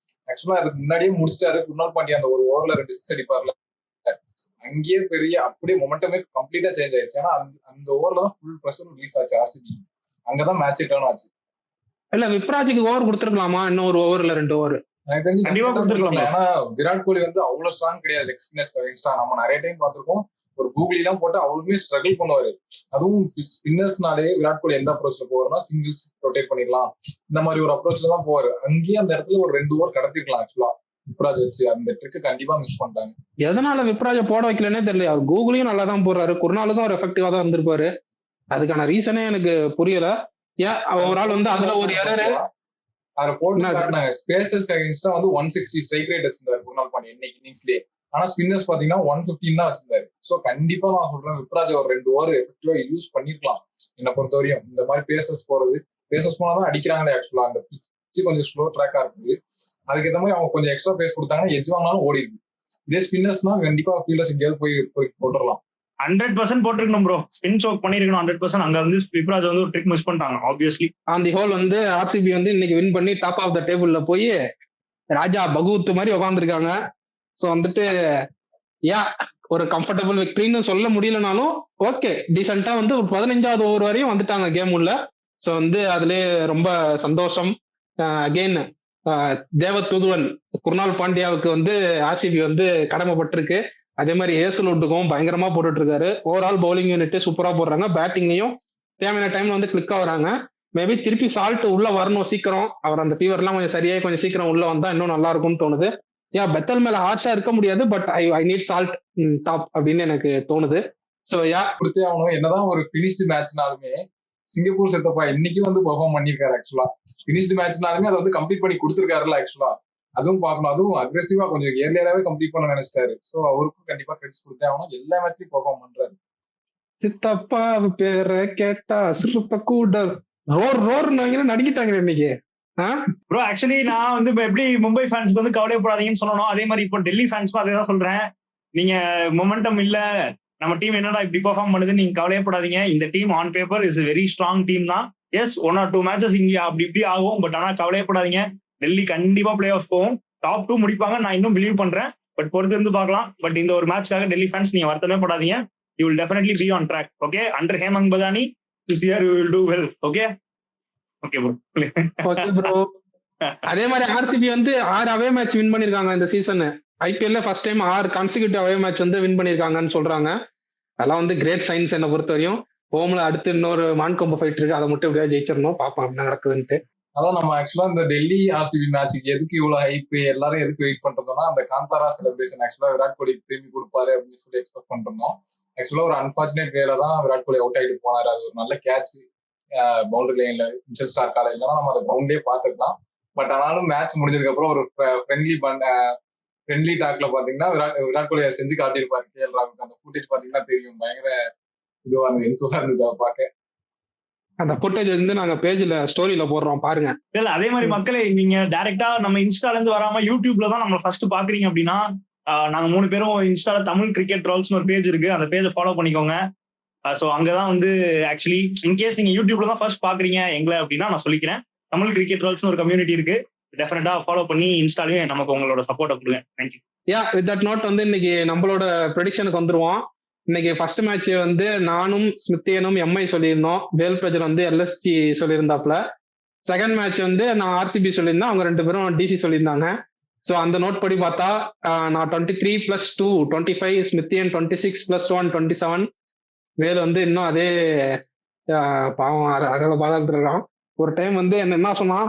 ஆக்சுவலா அதுக்கு முன்னாடியே முடிச்சிட்டாரு. குருணால் பாண்டியா அந்த ஒரு ஓவர்ல 2 சிக்ஸ் அடிப்பார்ல, அங்கேயே பெரிய அப்படியே மொமெண்டமே கம்ப்ளீட்டா சேஞ்ச் ஆயிடுச்சு. ஏன்னா அந்த ஓவர்ல தான் ஃபுல் ப்ரெஷர் ரிலீஸ் ஆச்சு ஆர்சிபி. அங்கதான் மேட்ச் டர்ன் ஆச்சு. இல்ல விப்ராஜுக்கு ஓவர் கொடுத்துருக்கலாமா? இன்னும் ஒரு ஓவர்ல 2 ஓவர் எனக்கு தெரிஞ்சு கண்டிப்பா கொடுத்துருக்கலாம். ஏன்னா விராட் கோலி வந்து அவ்வளவு ஸ்ட்ராங் கிடையாது எக்ஸ்பினர்ஸ். நம்ம நிறைய டைம் பார்த்திருக்கோம். ஒரு கூகுளி எல்லாம் போட்டு அவளுமே ஸ்ட்ரகிள் பண்ணுவாரு. அதுவும் ஸ்பின்னர்ஸ்னாலே விராட் கோலி எந்த அப்ரோச்ல போவாருன்னா சிங்கிள்ஸ் ரொட்டேட் பண்ணிடலாம், இந்த மாதிரி ஒரு அப்ரோச்ல தான் போவாரு. அங்கேயே அந்த இடத்துல ஒரு 2 ஓவர் கடத்திருக்கலாம் ஆக்சுவலா விப்ராஜ் வச்சு. அந்த ட்ரிக் கண்டிப்பா மிஸ் பண்ணிட்டாங்க. எதனால விப்ராஜ போட வைக்கலன்னே தெரியல. அவர் கூகுளையும் நல்லா தான் போடுறாரு, குருநாளும் ஒரு எஃபெக்டிவா தான் இருந்திருப்பாரு. அதுக்கான ரீசனே எனக்கு புரியல. ஏன் ஓவரால் வந்து அதுல ஒரு எரர் அதை போட்டு ஸ்பேசஸ்க்கு அகைன்ஸ்டா வந்து 160 ஸ்ட்ரைக் ரேட் வச்சிருந்தாரு குருணால் பாண்டியா இன்னைக்கு இன்னிங்ஸ்லயே. ஆனா ஸ்பின்னர்ஸ் பாத்தீங்கன்னா 115 தான் வச்சிருந்தாரு. சோ கண்டிப்பா நான் சொல்றேன் விப்ராஜ் ஒரு 2 ஓவர் எஃபெக்டிவா யூஸ் பண்ணிருக்கலாம். என்னை பொறுத்தவரையும் இந்த மாதிரி பேசஸ் போனாதான் அடிக்கிறாங்களே. ஆக்சுவலா அந்த பிச்சு கொஞ்சம் ஸ்லோ ட்ராக்கா இருக்குது. அதுக்கேற்ற மாதிரி அவங்க கொஞ்சம் எக்ஸ்ட்ரா பேஸ் கொடுத்தாங்கன்னா எஜ் வாங்கினாலும் ஓடி இருக்கு. இதே ஸ்பின்னர்ஸ்னா கண்டிப்பா ஃபீல்டர்ஸ் எங்கேயாவது போய் போட்டுடலாம். 100% போட்டிருக்கணும் ப்ரோ, ஸ்பின் சோக் பண்ணிருக்கணும் 100%. அங்க வந்து விப்ராஜ் வந்து ஒரு ட்ரிக் மிஸ் பண்ணிட்டாங்க ஆப்வியஸ்லி. அந்த ஹோல் வந்து ஆர்சிபி வந்து இன்னைக்கு வின் பண்ணி டாப் ஆஃப் த டேபிள்ல போய் ராஜா பகவத் மாதிரி உட்காந்துருக்காங்க. ஸோ வந்துட்டு ஒரு கம்ஃபர்டபுள் விக்டரின்னு சொல்ல முடியலனாலும் ஓகே, டீசெண்டா வந்து ஒரு 15வது ஓவர் வரையும் வந்துட்டாங்க கேம் உள்ள. ஸோ வந்து அதுல ரொம்ப சந்தோஷம். அகெயின் தேவதூதுவன் குருணால் பாண்டியாவுக்கு வந்து ஆர்சிபி வந்து கடமைப்பட்டிருக்கு. அதே மாதிரி ஏசலோட்டுக்கும் பயங்கரமா போட்டுட்டு இருக்காரு. ஓவரால் பவுலிங் யூனிட் சூப்பரா போடுறாங்க. பேட்டிங்லயும் தேவையான டைம்ல வந்து கிளிக் ஆகுறாங்க. மேபி திருப்பி சால்ட் உள்ள வரணும் சீக்கிரம். அவர் அந்த ஃபீவர் எல்லாம் கொஞ்சம் சரியாயி கொஞ்சம் சீக்கிரம் உள்ள வந்தா இன்னும் நல்லா இருக்கும்னு தோணுது. பெத்தல் மேல ஹார்ஷா இருக்க முடியாது, but I need salt top அப்படின்னு எனக்கு தோணுது. ஸோ கொடுத்தே ஆகணும். என்னதான் ஒரு பினிஷ்டு மேட்ச்னாலுமே சிங்கப்பூர் செத்தப்பா இன்னைக்கும் வந்து பெர்ஃபார்ம் பண்ணிருக்காரு. ஆக்சுவலா பினிஷ்டு மேட்ச்னாலுமே அதை வந்து கம்ப்ளீட் பண்ணி கொடுத்துருக்காருல்ல. ஆக்சுவலா அதுவும் பார்க்கணும். அதுவும் அக்ரெசிவா கொஞ்சம் ஏர்லியராவே கம்ப்ளீட் பண்ண நினைச்சிட்டாரு. சோ அவருக்கும் கண்டிப்பா கிரெடிட்ஸ் கொடுத்தே ஆகணும். எல்லா மேட்ச்லயும் பெர்ஃபார்ம் பண்றாரு. சித்தப்பா பேரை கேட்டா சிறுப்ப கூட ரோர் நடிக்கிட்டாங்க இன்னைக்கு. ப்ரோ ஆக்சுவலி நான் வந்து எப்படி மும்பை ஃபேன்ஸ்க்கு வந்து கவலைப்படாதீங்கன்னு சொல்லணும், அதே மாதிரி இப்போ டெல்லி ஃபேன்ஸ்க்கும் அதே தான் சொல்றேன். நீங்க மொமெண்டம் இல்ல, நம்ம டீம் என்னடா இப்படி பெர்ஃபார்ம் பண்ணுது, நீங்க கவலையப்படாதீங்க. இந்த team on paper is very strong team தான். எஸ் 1 or 2 மேட்சஸ் இங்க அப்படி இப்படி ஆகும், பட் ஆனா கவலையப்படாதீங்க. டெல்லி கண்டிப்பா பிளே ஆஃப் போகும், டாப் 2 முடிப்பாங்க, நான் இன்னும் பிலீவ் பண்றேன். பட் பொறுத்து இருந்து பார்க்கலாம். பட் இந்த ஒரு மேட்ச்க்காக டெல்லி ஃபேன்ஸ் நீங்க வருத்தமே படாதீங்க. You will definitely be on track. Okay, under Hemang Badani this year you will do well. Okay bro. அதே மாதிரி ஆர்சிபி வந்து 6 அவே மேட்ச் வின் பண்ணிருக்காங்க இந்த சீசன். ஐபிஎல்ல first time 6 consecutive away match வந்து வின் பண்ணிருக்காங்கன்னு சொல்றாங்க. அதெல்லாம் வந்து கிரேட் சயின்ஸ் என்னை பொறுத்த வரையும். ஹோம்ல அடுத்து இன்னொரு மான்கொம்பு ஃபைட் இருக்கு, அதை மட்டும் எப்படியா ஜெயிச்சிடணும். பார்ப்போம் என்ன நடக்குதுன்ட்டு. அதான் நம்ம ஆக்சுவலா இந்த டெல்லி ஆர்சிபி மேட்சுக்கு எதுக்கு இவ்வளவு ஹைப், எல்லாரும் எதுக்கு வெயிட் பண்றோம்னா அந்த காந்தாரா செலிப்ரேஷன் ஆக்சுவலா விராட் கோலி திரும்பி கொடுப்பாரு அப்படின்னு சொல்லி எக்ஸ்பெக்ட் பண்றோம். ஆக்சுவலா ஒரு அன்பார்ச்சுனேட் வேல தான் விராட் கோலி அவுட் ஆகிட்டு போனாரு. அது ஒரு நல்ல கேட்ச் பவுண்டரி லைன்ல மிச்சல் ஸ்டார் கால இல்லைன்னா நம்ம அதை கிரவுண்ட்லயே பாத்துக்கலாம். பட் ஆனாலும் மேட்ச் முடிஞ்சதுக்கு அப்புறம் ஒரு ஃப்ரெண்ட்லி டாக்ல பாத்தீங்கன்னா விராட் கோலியை செஞ்சு காட்டியிருப்பாரு கேஎல் ராகுலுக்கு. அந்த ஃபுட்டேஜ் பாத்தீங்கன்னா தெரியும், பயங்கர இதுவா இருந்தது, எதுவா இருந்தது அதை பார்க்க. அந்த ஃபுட்டேஜ் வந்து நாங்க பேஜ்ல ஸ்டோரியில போடுறோம் பாருங்க. இல்ல அதே மாதிரி மக்களே நீங்க டைரக்டா நம்ம இன்ஸ்டால இருந்து வராம யூடியூப்ல தான் நம்ம ஃபர்ஸ்ட் பாக்குறீங்க அப்படின்னா நாங்க 3 பேரும் இன்ஸ்டால தமிழ் கிரிக்கெட் ட்ரோல்ஸ்னு ஒரு பேஜ் இருக்கு, அந்த பேஜை ஃபாலோ பண்ணிக்கோங்க. ஸோ அங்கதான் வந்து ஆக்சுவலி இன்கேஸ் நீங்க யூடியூப்ல தான் ஃபர்ஸ்ட் பாக்குறீங்க எங்களை அப்படின்னா நான் சொல்லிக்கிறேன், தமிழ் கிரிக்கெட் ரோல்ஸ்னு ஒரு கம்யூனிட்டி இருக்கு, டெஃபினட்டா ஃபாலோ பண்ணி இன்ஸ்டாலையும் நமக்கு உங்களோட சப்போர்ட்டை கொடுங்க. தேங்க்யூ. வித் தட் நோட் வந்து இன்னைக்கு நம்மளோட ப்ரெடிக்ஷனுக்கு வந்துருவோம். இன்னைக்கு ஃபர்ஸ்ட் மேட்ச் வந்து நானும் ஸ்மித்தியனும் எம்ஐ சொல்லியிருந்தோம், வேல் பிரஜர் வந்து எல்எஸ்ஜி சொல்லியிருந்தாப்ல. செகண்ட் மேட்ச் வந்து நான் ஆர்சிபி சொல்லியிருந்தேன், அவங்க 2 பேரும் டிசி சொல்லியிருந்தாங்க. ஸோ அந்த நோட் படி பார்த்தா நான் 23+2 25, ஸ்மித்தியன் 26+1 27, வேல் வந்து இன்னும் அதே பாவம் அகல பாதாளத்துல இருக்கான். ஒரு டைம் வந்து என்ன சொன்னா,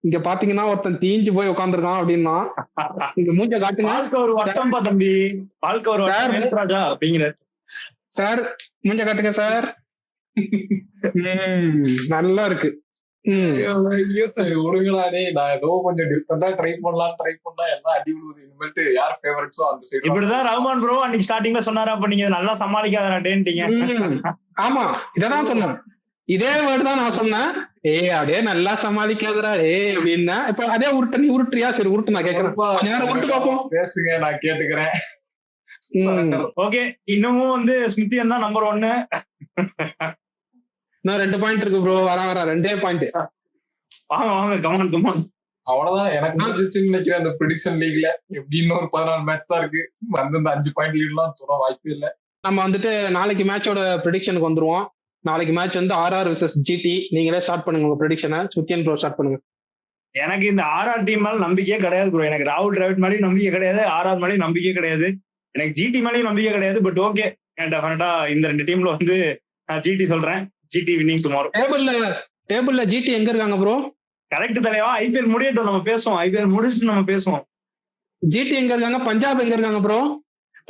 இங்க பாத்தீங்கன்னா ஒருத்தன் தீஞ்சு போய் உட்காந்துருக்கான் அப்படின்னா, இங்க மூஞ்ச காட்டுங்க வாழ்க்கை ஒரு வட்டம்பா தம்பி, வாழ்க்கை ஒரு வட்டம் ராஜா அப்படிங்கிற சார், மூஞ்ச காட்டுங்க சார். நல்லா இருக்கு. ஒழுங்கலானே நான் ஏதோ கொஞ்சம் டிஃப்ரெண்டா ட்ரை பண்ணா எல்லாம் அடி விடுவது. இனிமேல்ட்டு யார் ஃபேவரட்ஸோ அந்த சைடு. இப்படிதான் ரஹ்மான் ப்ரோ அன்னைக்கு ஸ்டார்டிங்ல சொன்னாரு, அப்ப நீங்க நல்லா சமாளிக்காதீங்க. ஆமா, இததான் சொன்னேன், இதே வேர்டு தான் நான் சொன்னேன். அப்படியே நல்லா சமாளிக்காதரா அப்படின்னா, இப்ப அதே உருட்டு நீ உருட்டுறியா? சரி உருட்டு, நான் கேட்கறேன், உருட்டு பாப்போம். பேசுங்க, நான் கேட்டுக்கிறேன். ஓகே, இன்னமும் வந்து ஸ்மித்தியன் தான் நம்பர் 1. இன்னும் 2 பாயிண்ட் இருக்கு ப்ரோ, வர 2 பாயிண்ட். வாங்க கமான். அவ்வளவுதான் எனக்கு முடிஞ்சிச்சுன்னு நினைக்கிறேன் அந்த ப்ரெடிக்ஷன் லீக்ல. எப்படின்னு ஒரு 14 மேட்ச் தான் இருக்கு, வந்து இந்த 5 பாயிண்ட் லீட்லாம் தூர வாய்ப்பே இல்லை. நம்ம வந்துட்டு நாளைக்கு மேட்சோட ப்ரெடிக்ஷனுக்கு வந்துருவோம். நாளைக்கு மேட்ச் வந்து ஆர்ஆர் விசஸ் ஜிடி. நீங்களே ஸ்டார்ட் பண்ணுங்க உங்க ப்ரெடிக்ஷனை. சுத்தியன் ப்ரோ ஸ்டார்ட் பண்ணுங்க. எனக்கு இந்த ஆர்ஆர் டீம் மேல நம்பிக்கையே கிடையாது ப்ரோ. எனக்கு ராகுல் டிராவிட் மேலேயும் நம்பிக்கை கிடையாது, ஆர்ஆர் மேலேயும் நம்பிக்கை கிடையாது, எனக்கு ஜிடி மேலேயும் நம்பிக்கை கிடையாது. பட் ஓகே, டெஃபினட்டா இந்த 2 டீம்ல வந்து நான் ஜிடி சொல்றேன். GT winning tomorrow. டேபிள்ல ஜிடி எங்க இருக்காங்க ப்ரோ? கரெக்ட் தலைவா, ஐபிஎல் முடியட்டும் நம்ம பேசுவோம், ஐபிஎல் முடிச்சுட்டு நம்ம பேசுவோம். ஜிடி எங்க இருக்காங்க? பஞ்சாப் எங்க இருக்காங்க ப்ரோ?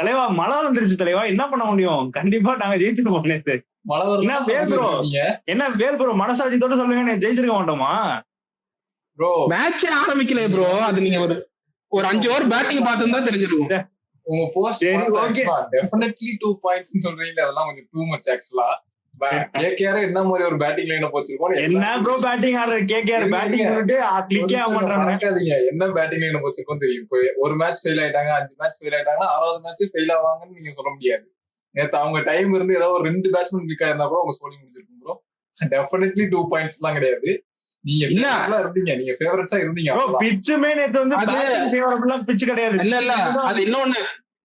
தலைவா மழை வந்துருச்சு தலைவா, என்ன பண்ண முடியும்? கண்டிப்பா நாங்க ஜெயிச்சிருப்போம் நேத்து. என்ன பேர் ப்ரோ, என்ன பேர் ப்ரோ, மனசாட்சியத்தோட சொல்லுங்க, ஜெயிச்சிருக்க மாட்டோமா ப்ரோ? மேட்ச் ஆரம்பிக்கல ப்ரோ, அது நீங்க ஒரு 5 ஓவர் பேட்டிங் பார்த்துதான் தெரிஞ்சிருக்கும். உங்க போஸ்ட் டெஃபினெட்லி 2 பாயிண்ட்ஸ் சொல்றீங்க, அதெல்லாம் கொஞ்சம் டூ மச் ஆக்சுவலா. கேகேஆர் என்ன மாதிரி ஒரு பேட்டிங் லைன் வச்சிருக்கோம்? என்ன ப்ரோ பேட்டிங் ஆடுற கேகேஆர் பேட்டிங் பண்ணிட்டு கிளிக்கே ஆக மாட்டாங்க. என்ன பேட்டிங் லைன் வச்சிருக்கோம் தெரியும். இப்போ ஒரு மேட்ச் ஃபெயில் ஆயிட்டாங்க, 5 மேட்ச் ஃபெயில் ஆயிட்டாங்கன்னா 6வது மேட்ச் ஃபெயில் ஆவாங்கன்னு நீங்க சொல்ல முடியாது. நேத்து அவங்க டைம் இருந்து ஏதாவது ஒரு 2 பேட்ஸ்மேன் கிளிக் ஆயிருந்தா கூட அவங்க சோலி முடிஞ்சிருக்கும் ப்ரோ. டெஃபினெட்லி 2 பாயிண்ட்ஸ் எல்லாம் கிடையாது. நீங்க இருந்தீங்க, நீங்க ஃபேவரட்ஸா இருந்தீங்க. பிச்சுமே நேத்து வந்து பேட்டிங் ஃபேவரபிளா பிட்ச் கிடையாது. இல்ல அது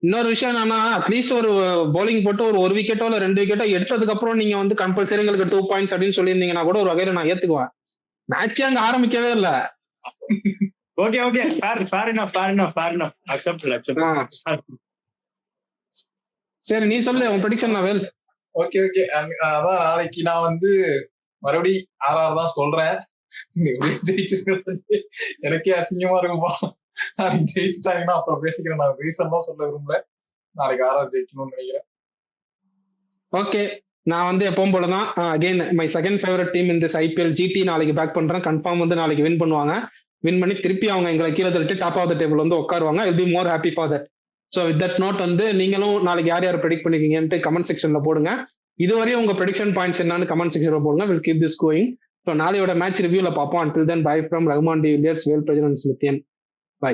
இன்னொரு விஷயம் என்னன்னா, அட்லீஸ்ட் ஒரு பவுலிங் போட்டு ஒரு விக்கெட்டோ இல்ல 2 விக்கெட்டோ எடுத்ததுக்கு அப்புறம் நீங்க வந்து கம்பல்சரி எங்களுக்கு 2 பாயிண்ட்ஸ் அப்படின்னு சொல்லியிருந்தீங்கன்னா கூட ஒரு வகையில நான் ஏத்துக்குவேன். மேட்ச் அங்க ஆரம்பிக்கவே இல்ல. Okay fair enough accept. சரி, நீ சொல்லு உன் ப்ரெடிக்ஷன். நான் வேல் ஓகே அதான் நாளைக்கு நான் வந்து மறுபடியும் ஆர்ஆர் தான் சொல்றேன். எனக்கே அசிங்கமா இருக்குமா, நாளைக்கு ஜெயிச்சுட்டாங்கன்னா அப்புறம் பேசிக்கிறேன். நான் ரீசன் தான் சொல்ல விரும்பல, நாளைக்கு ஆர்ஆர் ஜெயிக்கணும்னு நினைக்கிறேன். ஓகே, நான் வந்து எப்பவும் போலதான் again my second favourite team இந்த ஐபிஎல் ஜிடி நாளைக்கு பேக் பண்றேன். கன்ஃபார்ம் வந்து நாளைக்கு வின் பண்ணுவாங்க. வின் பண்ணி திருப்பி அவங்க எங்களை கீழே தள்ளிட்டு டாப் ஆஃப் த டேபிள் வந்து உட்காருவாங்க. I'll be more happy for that. So with that note வந்து நீங்களும் நாளைக்கு யார் ப்ரெடிக்ட் பண்ணிருக்கீங்கன்ட்டு கமெண்ட் செக்ஷன்ல போடுங்க. இதுவரையும் உங்க ப்ரெடிக்ஷன் பாயிண்ட்ஸ் என்னன்னு கமெண்ட் செக்ஷன்ல போடுங்க. Will keep this going. So நாளையோட மேட்ச் ரிவ்யூல பார்ப்போம். Until then bye from Rahman de Villiers, Vel Prajan, ஸ்மித்தியன்.